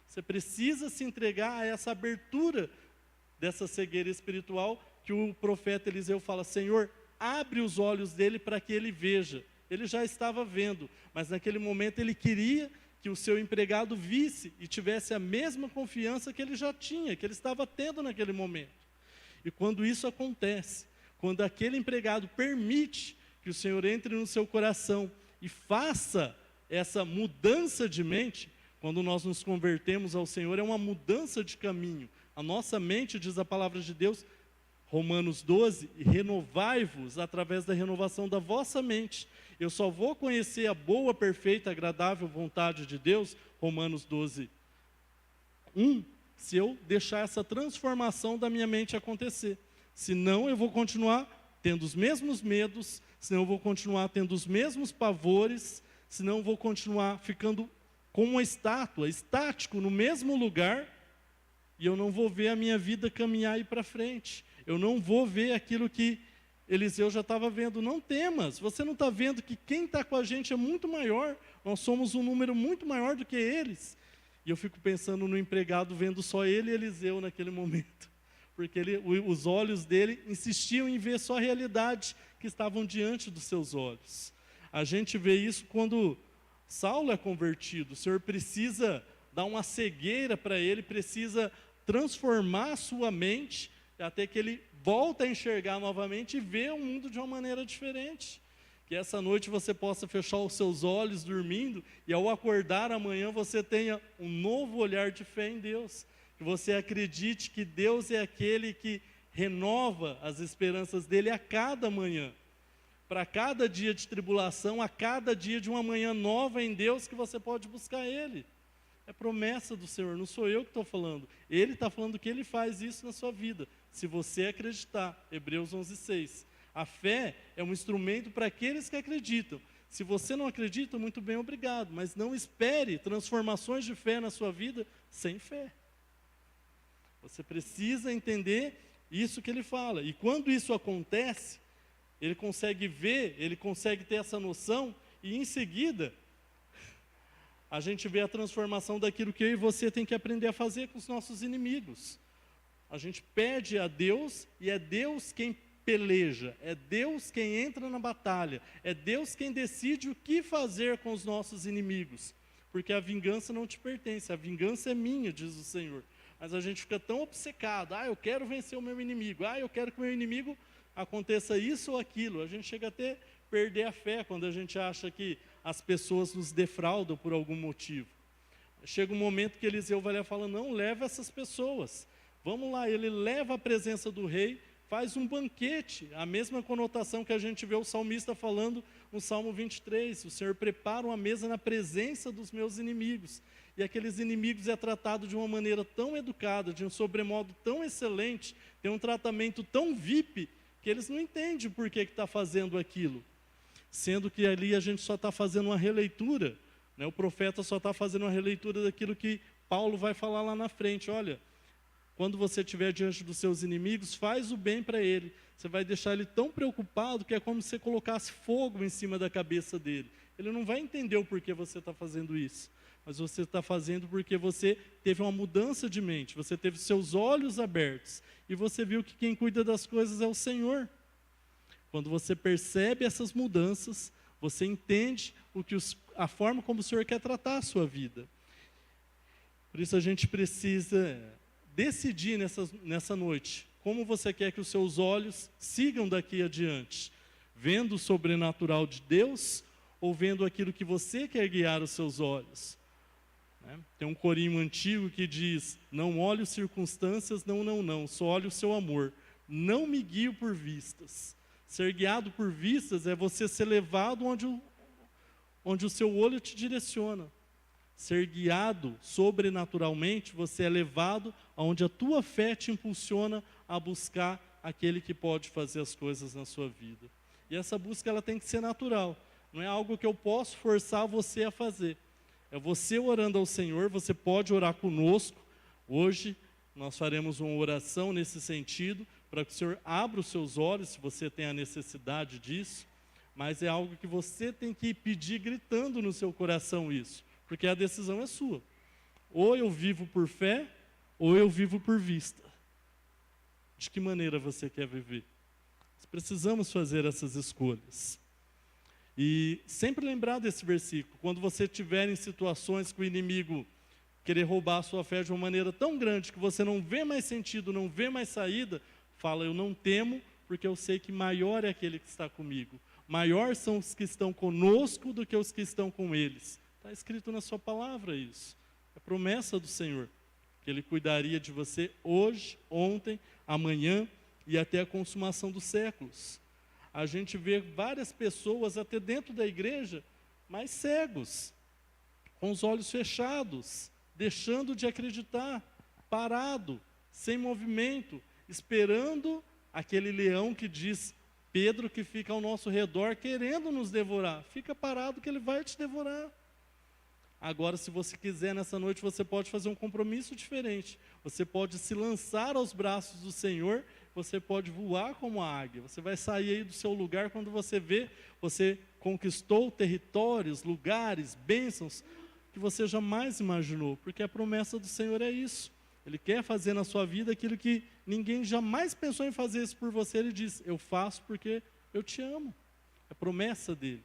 Você precisa se entregar a essa abertura dessa cegueira espiritual que o profeta Eliseu fala: Senhor, abre os olhos dele para que ele veja. Ele já estava vendo, mas naquele momento ele queria que o seu empregado visse e tivesse a mesma confiança que ele já tinha, que ele estava tendo naquele momento. E quando isso acontece, quando aquele empregado permite que o Senhor entre no seu coração e faça essa mudança de mente, quando nós nos convertemos ao Senhor, é uma mudança de caminho. A nossa mente, diz a palavra de Deus, Romanos 12, renovai-vos através da renovação da vossa mente. Eu só vou conhecer a boa, perfeita, agradável vontade de Deus, Romanos 12, 1, se eu deixar essa transformação da minha mente acontecer. Senão eu vou continuar tendo os mesmos medos, senão eu vou continuar tendo os mesmos pavores, senão eu vou continuar ficando como uma estátua, estático, no mesmo lugar, e eu não vou ver a minha vida caminhar aí para frente. Eu não vou ver aquilo que Eliseu já estava vendo. Não temas, você não está vendo que quem está com a gente é muito maior, nós somos um número muito maior do que eles. E eu fico pensando no empregado vendo só ele e Eliseu naquele momento, porque os olhos dele insistiam em ver só a realidade que estavam diante dos seus olhos. A gente vê isso quando Saulo é convertido. O Senhor precisa dar uma cegueira para ele, precisa transformar a sua mente, até que ele volta a enxergar novamente e ver o mundo de uma maneira diferente. Que essa noite você possa fechar os seus olhos dormindo e ao acordar amanhã você tenha um novo olhar de fé em Deus. Que você acredite que Deus é aquele que renova as esperanças dele a cada manhã. Para cada dia de tribulação, a cada dia de uma manhã nova em Deus que você pode buscar Ele. É promessa do Senhor, não sou eu que estou falando. Ele está falando que Ele faz isso na sua vida. Se você acreditar, Hebreus 11:6. A fé é um instrumento para aqueles que acreditam. Se você não acredita, muito bem, obrigado. Mas não espere transformações de fé na sua vida sem fé. Você precisa entender isso que ele fala. E quando isso acontece, ele consegue ver, ele consegue ter essa noção, e em seguida, a gente vê a transformação daquilo que eu e você tem que aprender a fazer com os nossos inimigos. A gente pede a Deus, e é Deus quem peleja, é Deus quem entra na batalha, é Deus quem decide o que fazer com os nossos inimigos, porque a vingança não te pertence, a vingança é minha, diz o Senhor. Mas a gente fica tão obcecado: eu quero vencer o meu inimigo, eu quero que o meu inimigo aconteça isso ou aquilo. A gente chega até a perder a fé quando a gente acha que as pessoas nos defraudam por algum motivo. Chega um momento que Eliseu vai lá e fala: não, leva essas pessoas, vamos lá. Ele leva a presença do rei, faz um banquete, a mesma conotação que a gente vê o salmista falando no Salmo 23, o Senhor prepara uma mesa na presença dos meus inimigos, e aqueles inimigos é tratado de uma maneira tão educada, de um sobremodo tão excelente, tem um tratamento tão VIP, que eles não entendem por que está fazendo aquilo, sendo que ali a gente só está fazendo uma releitura, né? O profeta só está fazendo uma releitura daquilo que Paulo vai falar lá na frente. Olha, quando você estiver diante dos seus inimigos, faz o bem para ele. Você vai deixar ele tão preocupado que é como se você colocasse fogo em cima da cabeça dele. Ele não vai entender o porquê você está fazendo isso. mas você está fazendo porque você teve uma mudança de mente, você teve seus olhos abertos, e você viu que quem cuida das coisas é o Senhor. Quando você percebe essas mudanças, você entende a forma como o Senhor quer tratar a sua vida. Por isso a gente precisa decidir nessa noite, como você quer que os seus olhos sigam daqui adiante, vendo o sobrenatural de Deus, ou vendo aquilo que você quer guiar os seus olhos. Tem um corinho antigo que diz: não olhe as circunstâncias, não, só olhe o seu amor. Não me guio por vistas. Ser guiado por vistas é você ser levado onde o seu olho te direciona. Ser guiado sobrenaturalmente, você é levado aonde a tua fé te impulsiona a buscar aquele que pode fazer as coisas na sua vida. E essa busca ela tem que ser natural. Não é algo que eu posso forçar você a fazer. É você orando ao Senhor. Você pode orar conosco. Hoje nós faremos uma oração nesse sentido, para que o Senhor abra os seus olhos, se você tem a necessidade disso. Mas é algo que você tem que pedir gritando no seu coração isso, porque a decisão é sua. Ou eu vivo por fé, ou eu vivo por vista. De que maneira você quer viver? Nós precisamos fazer essas escolhas. E sempre lembrar desse versículo, quando você estiver em situações que o inimigo querer roubar a sua fé de uma maneira tão grande, que você não vê mais sentido, não vê mais saída, fala: eu não temo, porque eu sei que maior é aquele que está comigo. Maior são os que estão conosco do que os que estão com eles. Está escrito na sua palavra isso. É promessa do Senhor, que Ele cuidaria de você hoje, ontem, amanhã e até a consumação dos séculos. A gente vê várias pessoas, até dentro da igreja, mas cegos, com os olhos fechados, deixando de acreditar, parado, sem movimento, esperando aquele leão que diz Pedro, que fica ao nosso redor querendo nos devorar. Fica parado que ele vai te devorar. Agora, se você quiser, nessa noite, você pode fazer um compromisso diferente. Você pode se lançar aos braços do Senhor, você pode voar como a águia. Você vai sair aí do seu lugar quando você vê, você conquistou territórios, lugares, bênçãos, que você jamais imaginou. Porque a promessa do Senhor é isso. Ele quer fazer na sua vida aquilo que ninguém jamais pensou em fazer isso por você. Ele diz: eu faço porque eu te amo. É promessa dele.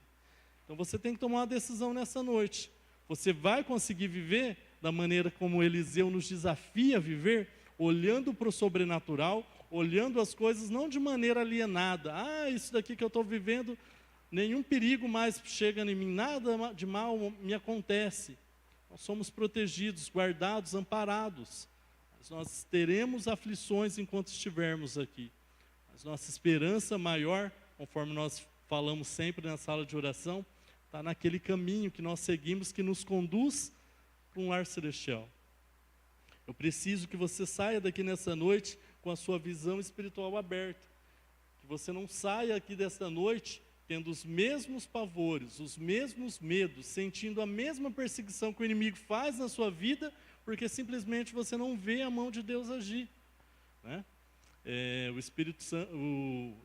Então você tem que tomar uma decisão nessa noite. Você vai conseguir viver da maneira como Eliseu nos desafia a viver, olhando para o sobrenatural, olhando as coisas não de maneira alienada. Isso daqui que eu estou vivendo, nenhum perigo mais chega em mim, nada de mal me acontece. Nós somos protegidos, guardados, amparados. Mas nós teremos aflições enquanto estivermos aqui. Mas nossa esperança maior, conforme nós falamos sempre na sala de oração, está naquele caminho que nós seguimos, que nos conduz para um lar celestial. Eu preciso que você saia daqui nessa noite com a sua visão espiritual aberta. Que você não saia aqui desta noite tendo os mesmos pavores, os mesmos medos, sentindo a mesma perseguição que o inimigo faz na sua vida, porque simplesmente você não vê a mão de Deus agir, né? O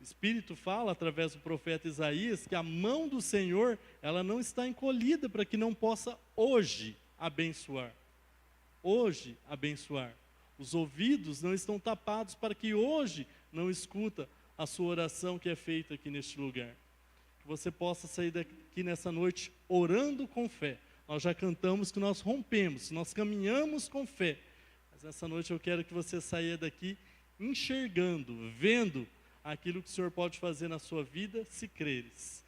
Espírito fala através do profeta Isaías que a mão do Senhor, ela não está encolhida para que não possa hoje abençoar. Hoje abençoar. Os ouvidos não estão tapados para que hoje não escuta a sua oração que é feita aqui neste lugar. Que você possa sair daqui nessa noite orando com fé. Nós já cantamos que nós rompemos, nós caminhamos com fé. Mas nessa noite eu quero que você saia daqui enxergando, vendo aquilo que o Senhor pode fazer na sua vida, se creres.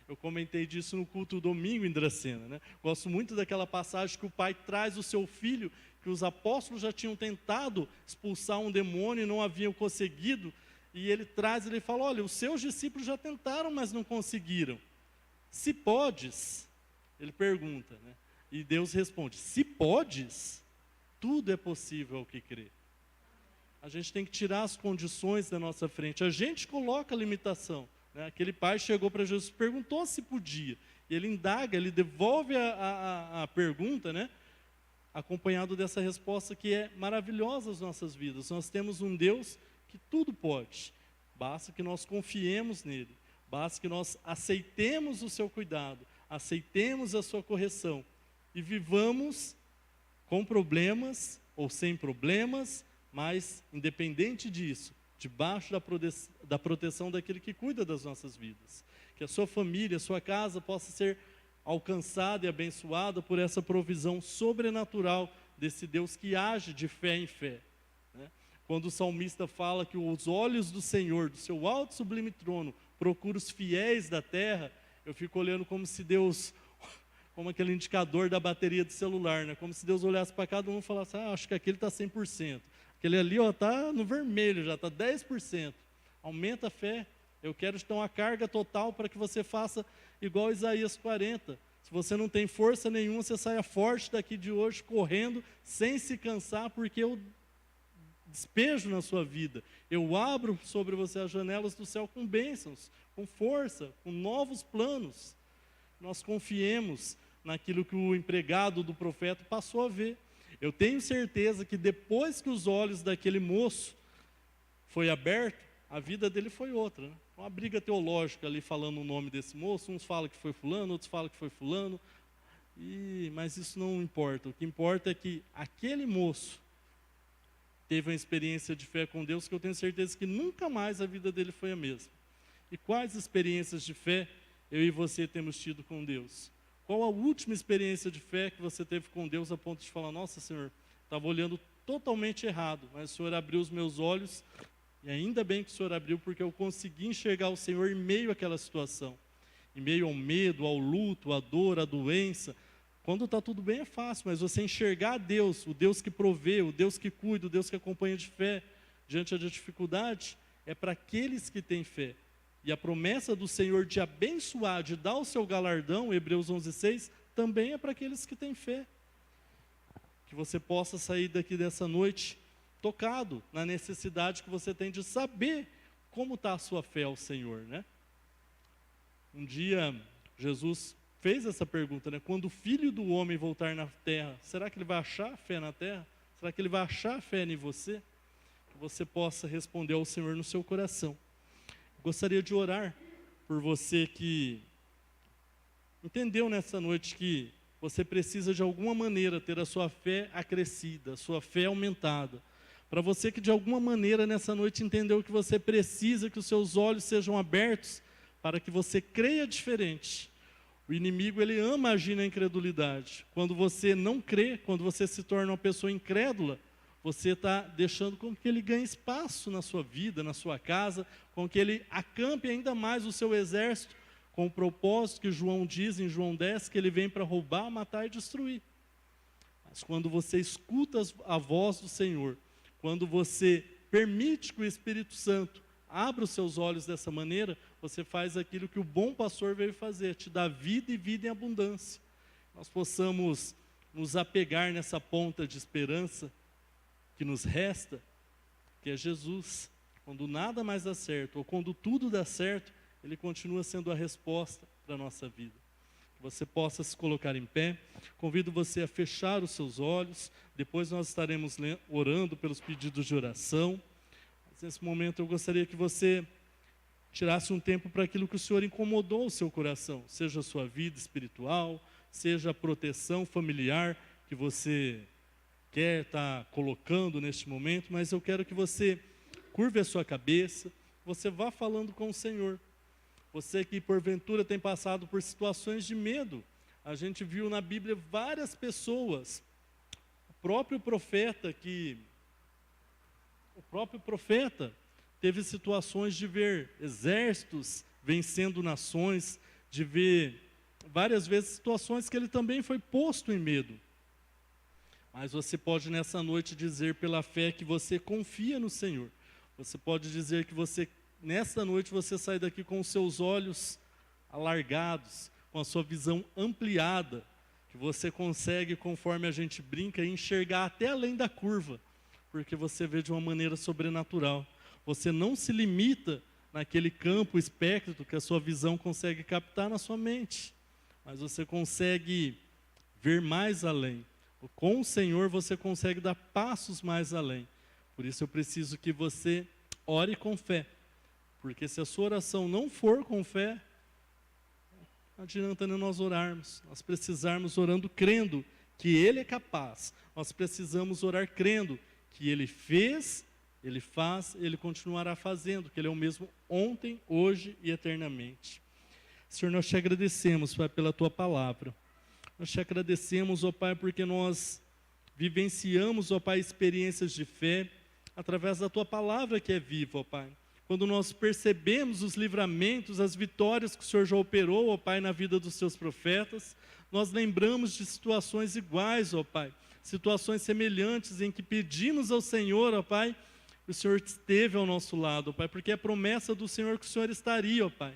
Eu comentei disso no culto domingo em Dracena, né? Gosto muito daquela passagem que o pai traz o seu filho, que os apóstolos já tinham tentado expulsar um demônio e não haviam conseguido, e ele traz, ele fala: olha, os seus discípulos já tentaram, mas não conseguiram. Se podes, ele pergunta, né? E Deus responde: se podes, tudo é possível ao que crê. A gente tem que tirar as condições da nossa frente. A gente coloca a limitação, né? Aquele pai chegou para Jesus, perguntou se podia. E ele indaga, ele devolve a pergunta, né? Acompanhado dessa resposta que é maravilhosa às nossas vidas. Nós temos um Deus que tudo pode. Basta que nós confiemos nele. Basta que nós aceitemos o seu cuidado, aceitemos a sua correção. e vivamos com problemas ou sem problemas, mas independente disso, debaixo da proteção daquele que cuida das nossas vidas. Que a sua família, a sua casa possa ser alcançada e abençoada por essa provisão sobrenatural desse Deus que age de fé em fé, né? Quando o salmista fala que os olhos do Senhor, do seu alto e sublime trono, procuram os fiéis da terra, eu fico olhando como se Deus, como aquele indicador da bateria do celular, né? Como se Deus olhasse para cada um e falasse, acho que aquele está 100%. Aquele ali está no vermelho, já está 10%. Aumenta a fé. Eu quero te dar uma carga total para que você faça igual Isaías 40. Se você não tem força nenhuma, você saia forte daqui de hoje, correndo, sem se cansar, porque eu despejo na sua vida. Eu abro sobre você as janelas do céu com bênçãos, com força, com novos planos. Nós confiemos naquilo que o empregado do profeta passou a ver. Eu tenho certeza que depois que os olhos daquele moço foi aberto, a vida dele foi outra, né? Uma briga teológica ali falando o nome desse moço, uns falam que foi fulano, outros falam que foi fulano, mas isso não importa. O que importa é que aquele moço teve uma experiência de fé com Deus que eu tenho certeza que nunca mais a vida dele foi a mesma. E quais experiências de fé eu e você temos tido com Deus? Qual a última experiência de fé que você teve com Deus a ponto de falar, nossa Senhor, estava olhando totalmente errado, mas o Senhor abriu os meus olhos, e ainda bem que o Senhor abriu, porque eu consegui enxergar o Senhor em meio àquela situação, em meio ao medo, ao luto, à dor, à doença. Quando está tudo bem é fácil, mas você enxergar Deus, o Deus que provê, o Deus que cuida, o Deus que acompanha de fé, diante da dificuldade, é para aqueles que têm fé. E a promessa do Senhor de abençoar, de dar o seu galardão, Hebreus 11:6, também é para aqueles que têm fé. Que você possa sair daqui dessa noite tocado na necessidade que você tem de saber como está a sua fé ao Senhor, né? Um dia, Jesus fez essa pergunta, né? Quando o Filho do Homem voltar na terra, será que ele vai achar fé na terra? Será que ele vai achar fé em você? Que você possa responder ao Senhor no seu coração. Gostaria de orar por você que entendeu nessa noite que você precisa de alguma maneira ter a sua fé acrescida, a sua fé aumentada. Para você que de alguma maneira nessa noite entendeu que você precisa que os seus olhos sejam abertos para que você creia diferente. O inimigo, ele ama agir na incredulidade. Quando você não crê, quando você se torna uma pessoa incrédula, você está deixando com que ele ganhe espaço na sua vida, na sua casa, com que ele acampe ainda mais o seu exército, com o propósito que João diz em João 10, que ele vem para roubar, matar e destruir. Mas quando você escuta a voz do Senhor, quando você permite que o Espírito Santo abra os seus olhos dessa maneira, você faz aquilo que o bom pastor veio fazer, te dá vida e vida em abundância. Nós possamos nos apegar nessa ponta de esperança que nos resta, que é Jesus. Quando nada mais dá certo, ou quando tudo dá certo, Ele continua sendo a resposta para a nossa vida. Que você possa se colocar em pé. Convido você a fechar os seus olhos. Depois nós estaremos orando pelos pedidos de oração. Mas nesse momento eu gostaria que você tirasse um tempo para aquilo que o Senhor incomodou o seu coração. Seja a sua vida espiritual, seja a proteção familiar que você quer estar colocando neste momento, mas eu quero que você curve a sua cabeça, você vá falando com o Senhor. Você que porventura tem passado por situações de medo, a gente viu na Bíblia várias pessoas, o próprio profeta teve situações de ver exércitos vencendo nações, de ver várias vezes situações que ele também foi posto em medo. Mas você pode nessa noite dizer pela fé que você confia no Senhor. Você pode dizer que nessa noite você sai daqui com os seus olhos alargados, com a sua visão ampliada, que você consegue, conforme a gente brinca, enxergar até além da curva, porque você vê de uma maneira sobrenatural. Você não se limita naquele campo, espectro que a sua visão consegue captar na sua mente, mas você consegue ver mais além. Com o Senhor você consegue dar passos mais além. Por isso eu preciso que você ore com fé, porque se a sua oração não for com fé, Não adianta nem nós orarmos, nós precisarmos orando crendo que Ele é capaz. Nós precisamos orar crendo que Ele fez, Ele faz, Ele continuará fazendo, que Ele é o mesmo ontem, hoje e eternamente. Senhor, nós te agradecemos, Pai, pela Tua palavra. Nós te agradecemos, ó Pai, porque nós vivenciamos, ó Pai, experiências de fé através da Tua palavra que é viva, ó Pai. Quando nós percebemos os livramentos, as vitórias que o Senhor já operou, ó Pai, na vida dos Seus profetas, nós lembramos de situações iguais, ó Pai, situações semelhantes em que pedimos ao Senhor, ó Pai, e o Senhor esteve ao nosso lado, ó Pai, porque é a promessa do Senhor que o Senhor estaria, ó Pai.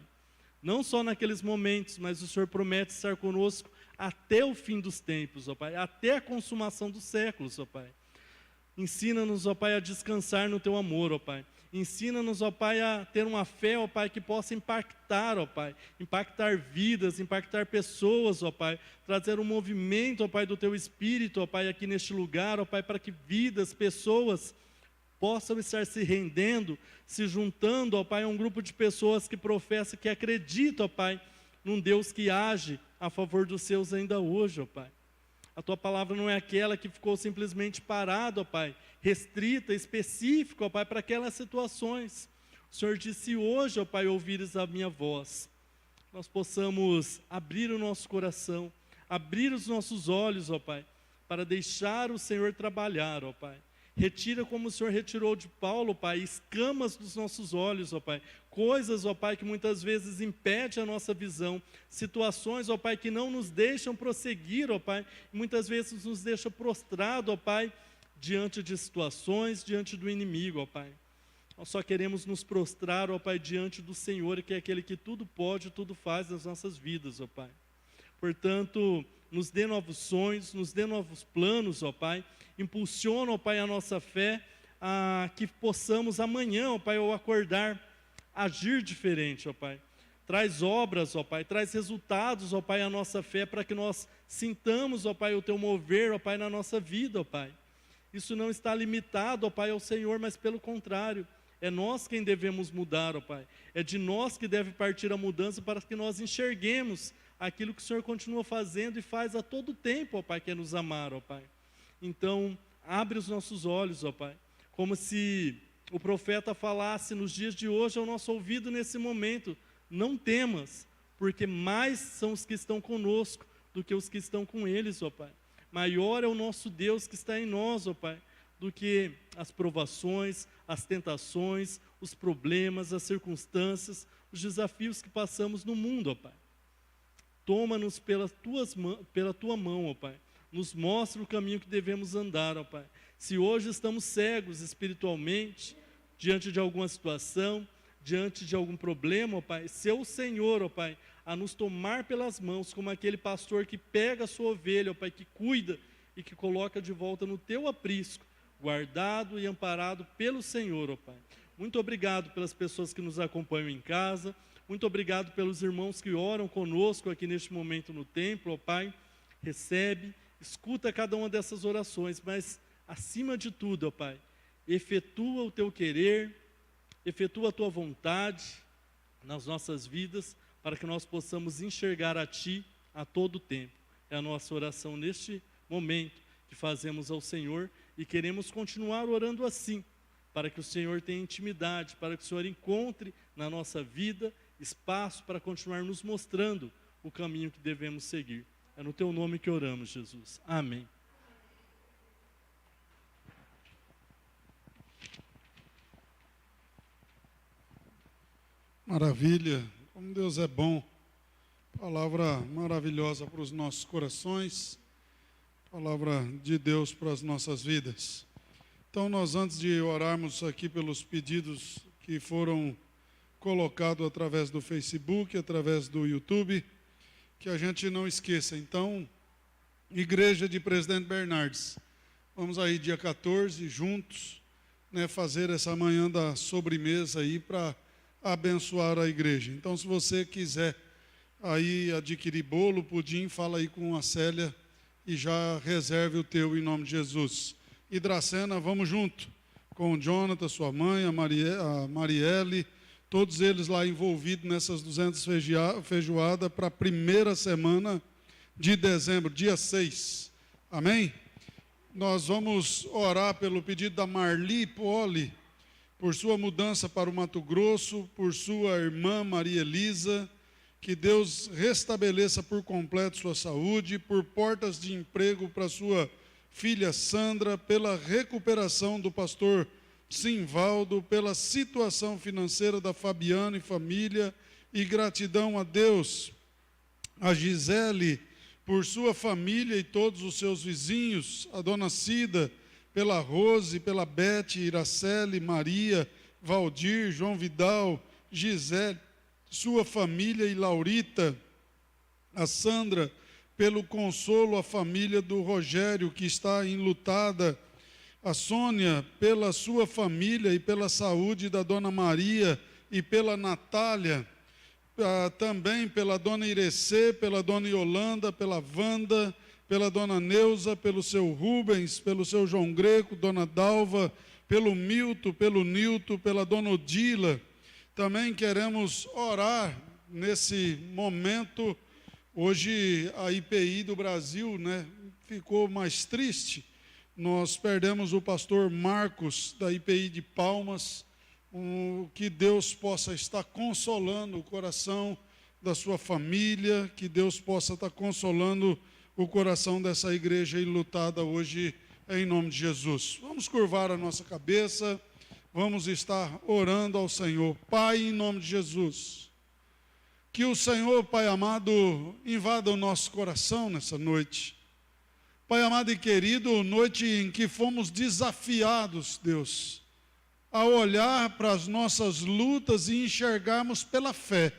Não só naqueles momentos, mas o Senhor promete estar conosco até o fim dos tempos, ó Pai, até a consumação dos séculos, ó Pai. Ensina-nos, ó Pai, a descansar no Teu amor, ó Pai. Ensina-nos, ó Pai, a ter uma fé, ó Pai, que possa impactar, ó Pai, impactar vidas, impactar pessoas, ó Pai, trazer um movimento, ó Pai, do Teu Espírito, ó Pai, aqui neste lugar, ó Pai, para que vidas, pessoas possam estar se rendendo, se juntando, ó Pai, a um grupo de pessoas que professam, que acreditam, ó Pai, num Deus que age a favor dos seus ainda hoje, ó Pai. A Tua palavra não é aquela que ficou simplesmente parada, ó Pai, restrita, específica, ó Pai, para aquelas situações. O Senhor disse hoje, ó Pai, ouvires a minha voz. Nós possamos abrir o nosso coração, abrir os nossos olhos, ó Pai, para deixar o Senhor trabalhar, ó Pai. Retira como o Senhor retirou de Paulo, Pai, escamas dos nossos olhos, ó Pai. Coisas, ó Pai, que muitas vezes impedem a nossa visão. Situações, ó Pai, que não nos deixam prosseguir, ó Pai. E muitas vezes nos deixam prostrado, ó Pai, diante de situações, diante do inimigo, ó Pai. Nós só queremos nos prostrar, ó Pai, diante do Senhor, que é aquele que tudo pode, tudo faz nas nossas vidas, ó Pai. Portanto, nos dê novos sonhos, nos dê novos planos, ó Pai. Impulsiona, ó Pai, a nossa fé, a que possamos amanhã, ó Pai, ao acordar, agir diferente, ó Pai. Traz obras, ó Pai, traz resultados, ó Pai, à nossa fé, para que nós sintamos, ó Pai, o Teu mover, ó Pai, na nossa vida, ó Pai. Isso não está limitado, ó Pai, ao Senhor, mas pelo contrário, é nós quem devemos mudar, ó Pai. É de nós que deve partir a mudança para que nós enxerguemos aquilo que o Senhor continua fazendo e faz a todo tempo, ó Pai, que é nos amar, ó Pai. Então, abre os nossos olhos, ó Pai, como se o profeta falasse nos dias de hoje ao nosso ouvido nesse momento: não temas, porque mais são os que estão conosco do que os que estão com eles, ó Pai. Maior é o nosso Deus que está em nós, ó Pai, do que as provações, as tentações, os problemas, as circunstâncias, os desafios que passamos no mundo, ó Pai. Toma-nos pela Tua mão, ó Pai. Nos mostra o caminho que devemos andar, ó Pai. Se hoje estamos cegos espiritualmente, diante de alguma situação, diante de algum problema, ó Pai, se é o Senhor, ó Pai, a nos tomar pelas mãos, como aquele pastor que pega a sua ovelha, ó Pai, que cuida e que coloca de volta no Teu aprisco, guardado e amparado pelo Senhor, ó Pai. Muito obrigado pelas pessoas que nos acompanham em casa, muito obrigado pelos irmãos que oram conosco aqui neste momento no templo, ó Pai. Recebe, escuta cada uma dessas orações, mas acima de tudo, ó Pai, efetua o Teu querer, efetua a Tua vontade nas nossas vidas, para que nós possamos enxergar a Ti a todo tempo. É a nossa oração neste momento que fazemos ao Senhor e queremos continuar orando assim, para que o Senhor tenha intimidade, para que o Senhor encontre na nossa vida espaço para continuar nos mostrando o caminho que devemos seguir. É no Teu nome que oramos, Jesus. Amém. Maravilha, como Deus é bom. Palavra maravilhosa para os nossos corações. Palavra de Deus para as nossas vidas. Então, nós, antes de orarmos aqui pelos pedidos que foram colocados através do Facebook, através do YouTube, que a gente não esqueça. Então, Igreja de Presidente Bernardes, vamos aí dia 14, juntos, né, fazer essa manhã da sobremesa aí para abençoar a igreja. Então, se você quiser aí adquirir bolo, pudim, fala aí com a Célia e já reserve o teu em nome de Jesus. E Dracena, vamos junto com o Jonathan, sua mãe, a Marielle, todos eles lá envolvidos nessas 200 feijoadas para a primeira semana de dezembro, dia 6. Amém? Nós vamos orar pelo pedido da Marli Poli, por sua mudança para o Mato Grosso, por sua irmã Maria Elisa, que Deus restabeleça por completo sua saúde, por portas de emprego para sua filha Sandra, pela recuperação do pastor Simvaldo, pela situação financeira da Fabiana e família, e gratidão a Deus, a Gisele, por sua família e todos os seus vizinhos, a dona Cida, pela Rose, pela Bete, Iracele, Maria, Valdir, João Vidal, Gisele, sua família e Laurita, a Sandra, pelo consolo à família do Rogério, que está enlutada, a Sônia, pela sua família e pela saúde da dona Maria e pela Natália, também pela dona Irecê, pela dona Yolanda, pela Wanda, pela dona Neuza, pelo seu Rubens, pelo seu João Greco, dona Dalva, pelo Milton, pelo Nilton, pela dona Odila. Também queremos orar nesse momento. Hoje a IPI do Brasil, ficou mais triste. Nós perdemos o pastor Marcos, da IPI de Palmas. Que Deus possa estar consolando o coração da sua família, que Deus possa estar consolando o coração dessa igreja enlutada hoje, em nome de Jesus. Vamos curvar a nossa cabeça, vamos estar orando ao Senhor. Pai, em nome de Jesus, que o Senhor, Pai amado, invada o nosso coração nessa noite. Pai amado e querido, noite em que fomos desafiados, Deus, a olhar para as nossas lutas e enxergarmos pela fé.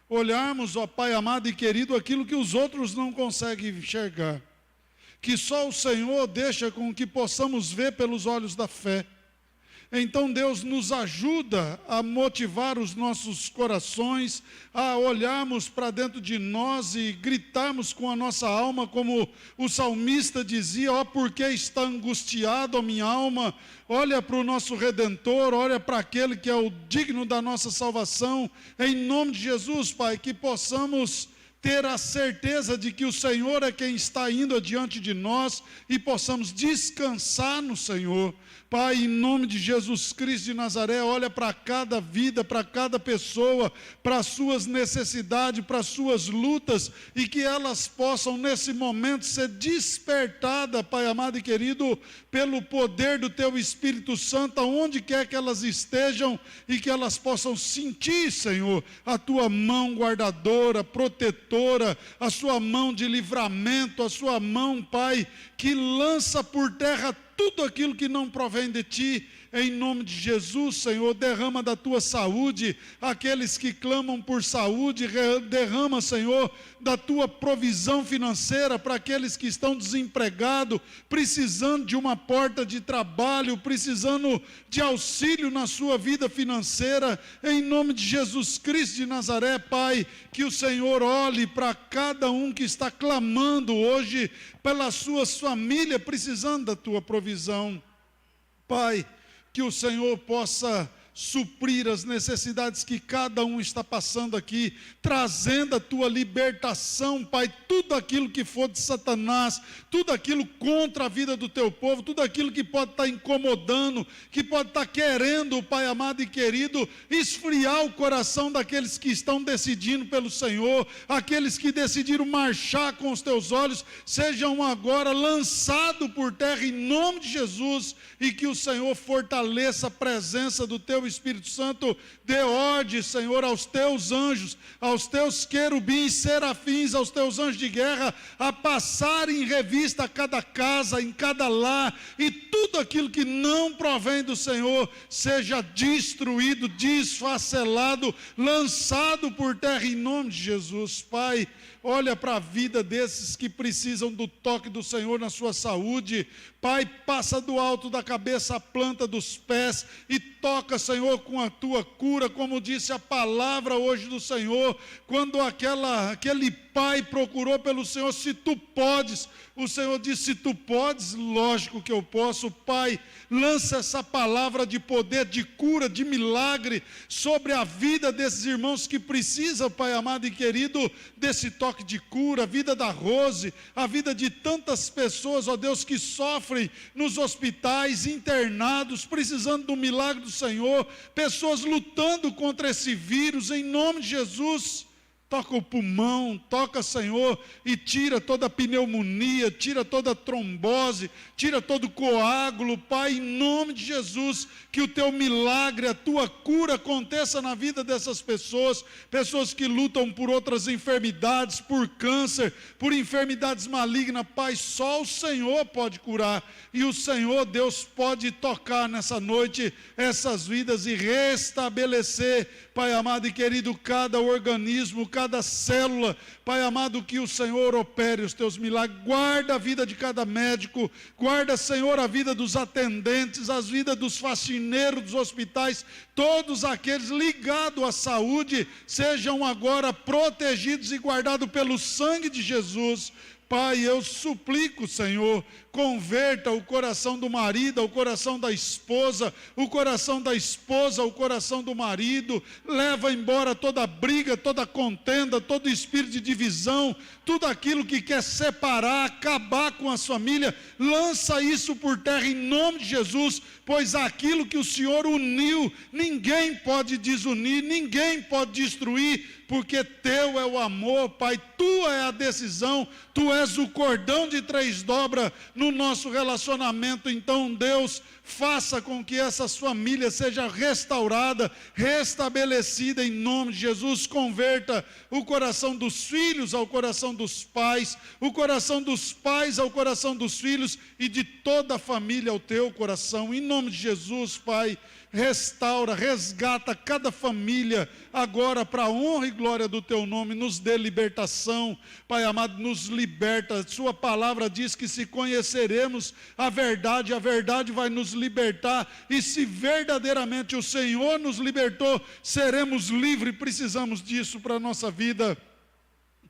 Olharmos, ó Pai amado e querido, aquilo que os outros não conseguem enxergar. Que só o Senhor deixa com que possamos ver pelos olhos da fé. Então Deus nos ajuda a motivar os nossos corações, a olharmos para dentro de nós e gritarmos com a nossa alma, como o salmista dizia: ó, por que está angustiado a minha alma? Olha para o nosso Redentor, olha para aquele que é o digno da nossa salvação. Em nome de Jesus, Pai, que possamos ter a certeza de que o Senhor é quem está indo adiante de nós e possamos descansar no Senhor. Pai, em nome de Jesus Cristo de Nazaré, olha para cada vida, para cada pessoa, para as suas necessidades, para as suas lutas, e que elas possam nesse momento ser despertadas, Pai amado e querido, pelo poder do Teu Espírito Santo, aonde quer que elas estejam, e que elas possam sentir, Senhor, a Tua mão guardadora, protetora, a Sua mão de livramento, a Sua mão, Pai, que lança por terra tudo aquilo que não provém de Ti. Em nome de Jesus, Senhor, derrama da Tua saúde, aqueles que clamam por saúde, derrama, Senhor, da Tua provisão financeira para aqueles que estão desempregados, precisando de uma porta de trabalho, precisando de auxílio na sua vida financeira. Em nome de Jesus Cristo de Nazaré, Pai, que o Senhor olhe para cada um que está clamando hoje pelas suas famílias, precisando da Tua provisão. Pai, que o Senhor possa suprir as necessidades que cada um está passando aqui, trazendo a Tua libertação, Pai, tudo aquilo que for de Satanás, tudo aquilo contra a vida do Teu povo, tudo aquilo que pode estar incomodando, que pode estar querendo, Pai amado e querido, esfriar o coração daqueles que estão decidindo pelo Senhor, aqueles que decidiram marchar com os Teus olhos, sejam agora lançados por terra em nome de Jesus, e que o Senhor fortaleça a presença do Teu Espírito Santo, dê ordem, Senhor, aos Teus anjos, aos Teus querubins, serafins, aos Teus anjos de guerra, a passar em revista a cada casa, em cada lar, e tudo aquilo que não provém do Senhor, seja destruído, desfacelado, lançado por terra em nome de Jesus. Pai, olha para a vida desses que precisam do toque do Senhor na sua saúde. Pai, passa do alto da cabeça à planta dos pés e toca, Senhor, com a Tua cura, como disse a palavra hoje do Senhor, quando aquele pai procurou pelo Senhor, se tu podes. O Senhor disse, se tu podes, lógico que eu posso. Pai, lança essa palavra de poder, de cura, de milagre sobre a vida desses irmãos que precisam, Pai amado e querido, desse toque de cura, a vida da Rose, a vida de tantas pessoas, ó Deus, que sofrem nos hospitais, internados, precisando do milagre do Senhor, pessoas lutando contra esse vírus, em nome de Jesus. Toca o pulmão, toca, Senhor, e tira toda a pneumonia, tira toda a trombose, tira todo o coágulo, Pai, em nome de Jesus, que o teu milagre, a tua cura aconteça na vida dessas pessoas, pessoas que lutam por outras enfermidades, por câncer, por enfermidades malignas, Pai, só o Senhor pode curar, e o Senhor, Deus, pode tocar nessa noite essas vidas e restabelecer, Pai amado e querido, cada organismo, cada célula, Pai amado, que o Senhor opere os teus milagres, guarda a vida de cada médico, guarda, Senhor, a vida dos atendentes, as vidas dos faxineiros dos hospitais, todos aqueles ligados à saúde, sejam agora protegidos e guardados pelo sangue de Jesus. Pai, eu suplico, Senhor, converta o coração do marido, o coração da esposa, o coração da esposa, o coração do marido, leva embora toda briga, toda contenda, todo espírito de divisão, tudo aquilo que quer separar, acabar com as famílias, lança isso por terra em nome de Jesus, pois aquilo que o Senhor uniu, ninguém pode desunir, ninguém pode destruir, porque teu é o amor, Pai, tua é a decisão, tu és o cordão de 3 dobras no nosso relacionamento. Então, Deus, faça com que essas famílias sejam restauradas, restabelecidas em nome de Jesus. Converta o coração dos filhos ao coração dos pais, o coração dos pais ao coração dos filhos e de toda a família ao teu coração, em nome de Jesus, Pai. Restaura, resgata cada família agora para a honra e glória do teu nome, nos dê libertação, Pai amado, nos liberta. Sua palavra diz que se conheceremos a verdade vai nos libertar, e se verdadeiramente o Senhor nos libertou, seremos livres. Precisamos disso para a nossa vida.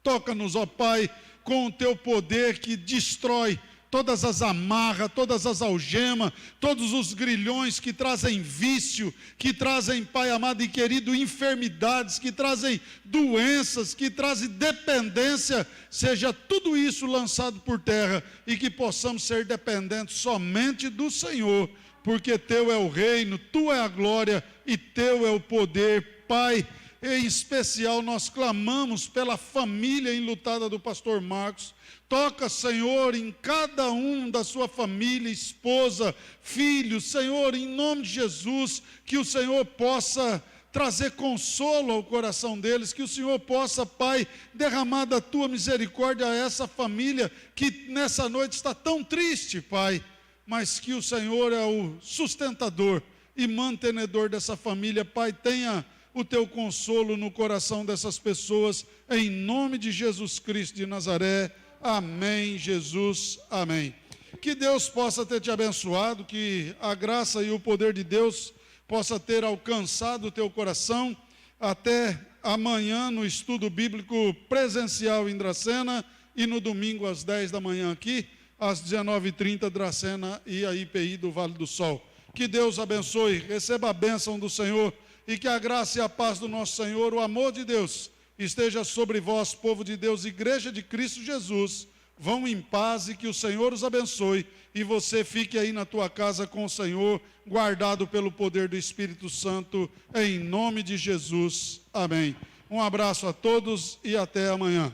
Toca-nos, ó Pai, com o teu poder que destrói todas as amarras, todas as algemas, todos os grilhões que trazem vício, que trazem, Pai amado e querido, enfermidades, que trazem doenças, que trazem dependência, seja tudo isso lançado por terra, e que possamos ser dependentes somente do Senhor, porque teu é o reino, tua é a glória e teu é o poder, Pai. Em especial nós clamamos pela família enlutada do pastor Marcos. Toca, Senhor, em cada um da sua família, esposa, filhos, Senhor, em nome de Jesus, que o Senhor possa trazer consolo ao coração deles, que o Senhor possa, Pai, derramar da tua misericórdia a essa família que nessa noite está tão triste, Pai, mas que o Senhor é o sustentador e mantenedor dessa família. Pai, tenha o teu consolo no coração dessas pessoas, em nome de Jesus Cristo de Nazaré. Amém, Jesus, amém. Que Deus possa ter te abençoado, que a graça e o poder de Deus possa ter alcançado o teu coração. Até amanhã no estudo bíblico presencial em Dracena, e no domingo às 10 da manhã aqui, às 19h30, Dracena e a IPI do Vale do Sol. Que Deus abençoe, receba a bênção do Senhor, e que a graça e a paz do nosso Senhor, o amor de Deus, esteja sobre vós, povo de Deus, Igreja de Cristo Jesus. Vão em paz e que o Senhor os abençoe, e você fique aí na tua casa com o Senhor, guardado pelo poder do Espírito Santo, em nome de Jesus. Amém. Um abraço a todos e até amanhã.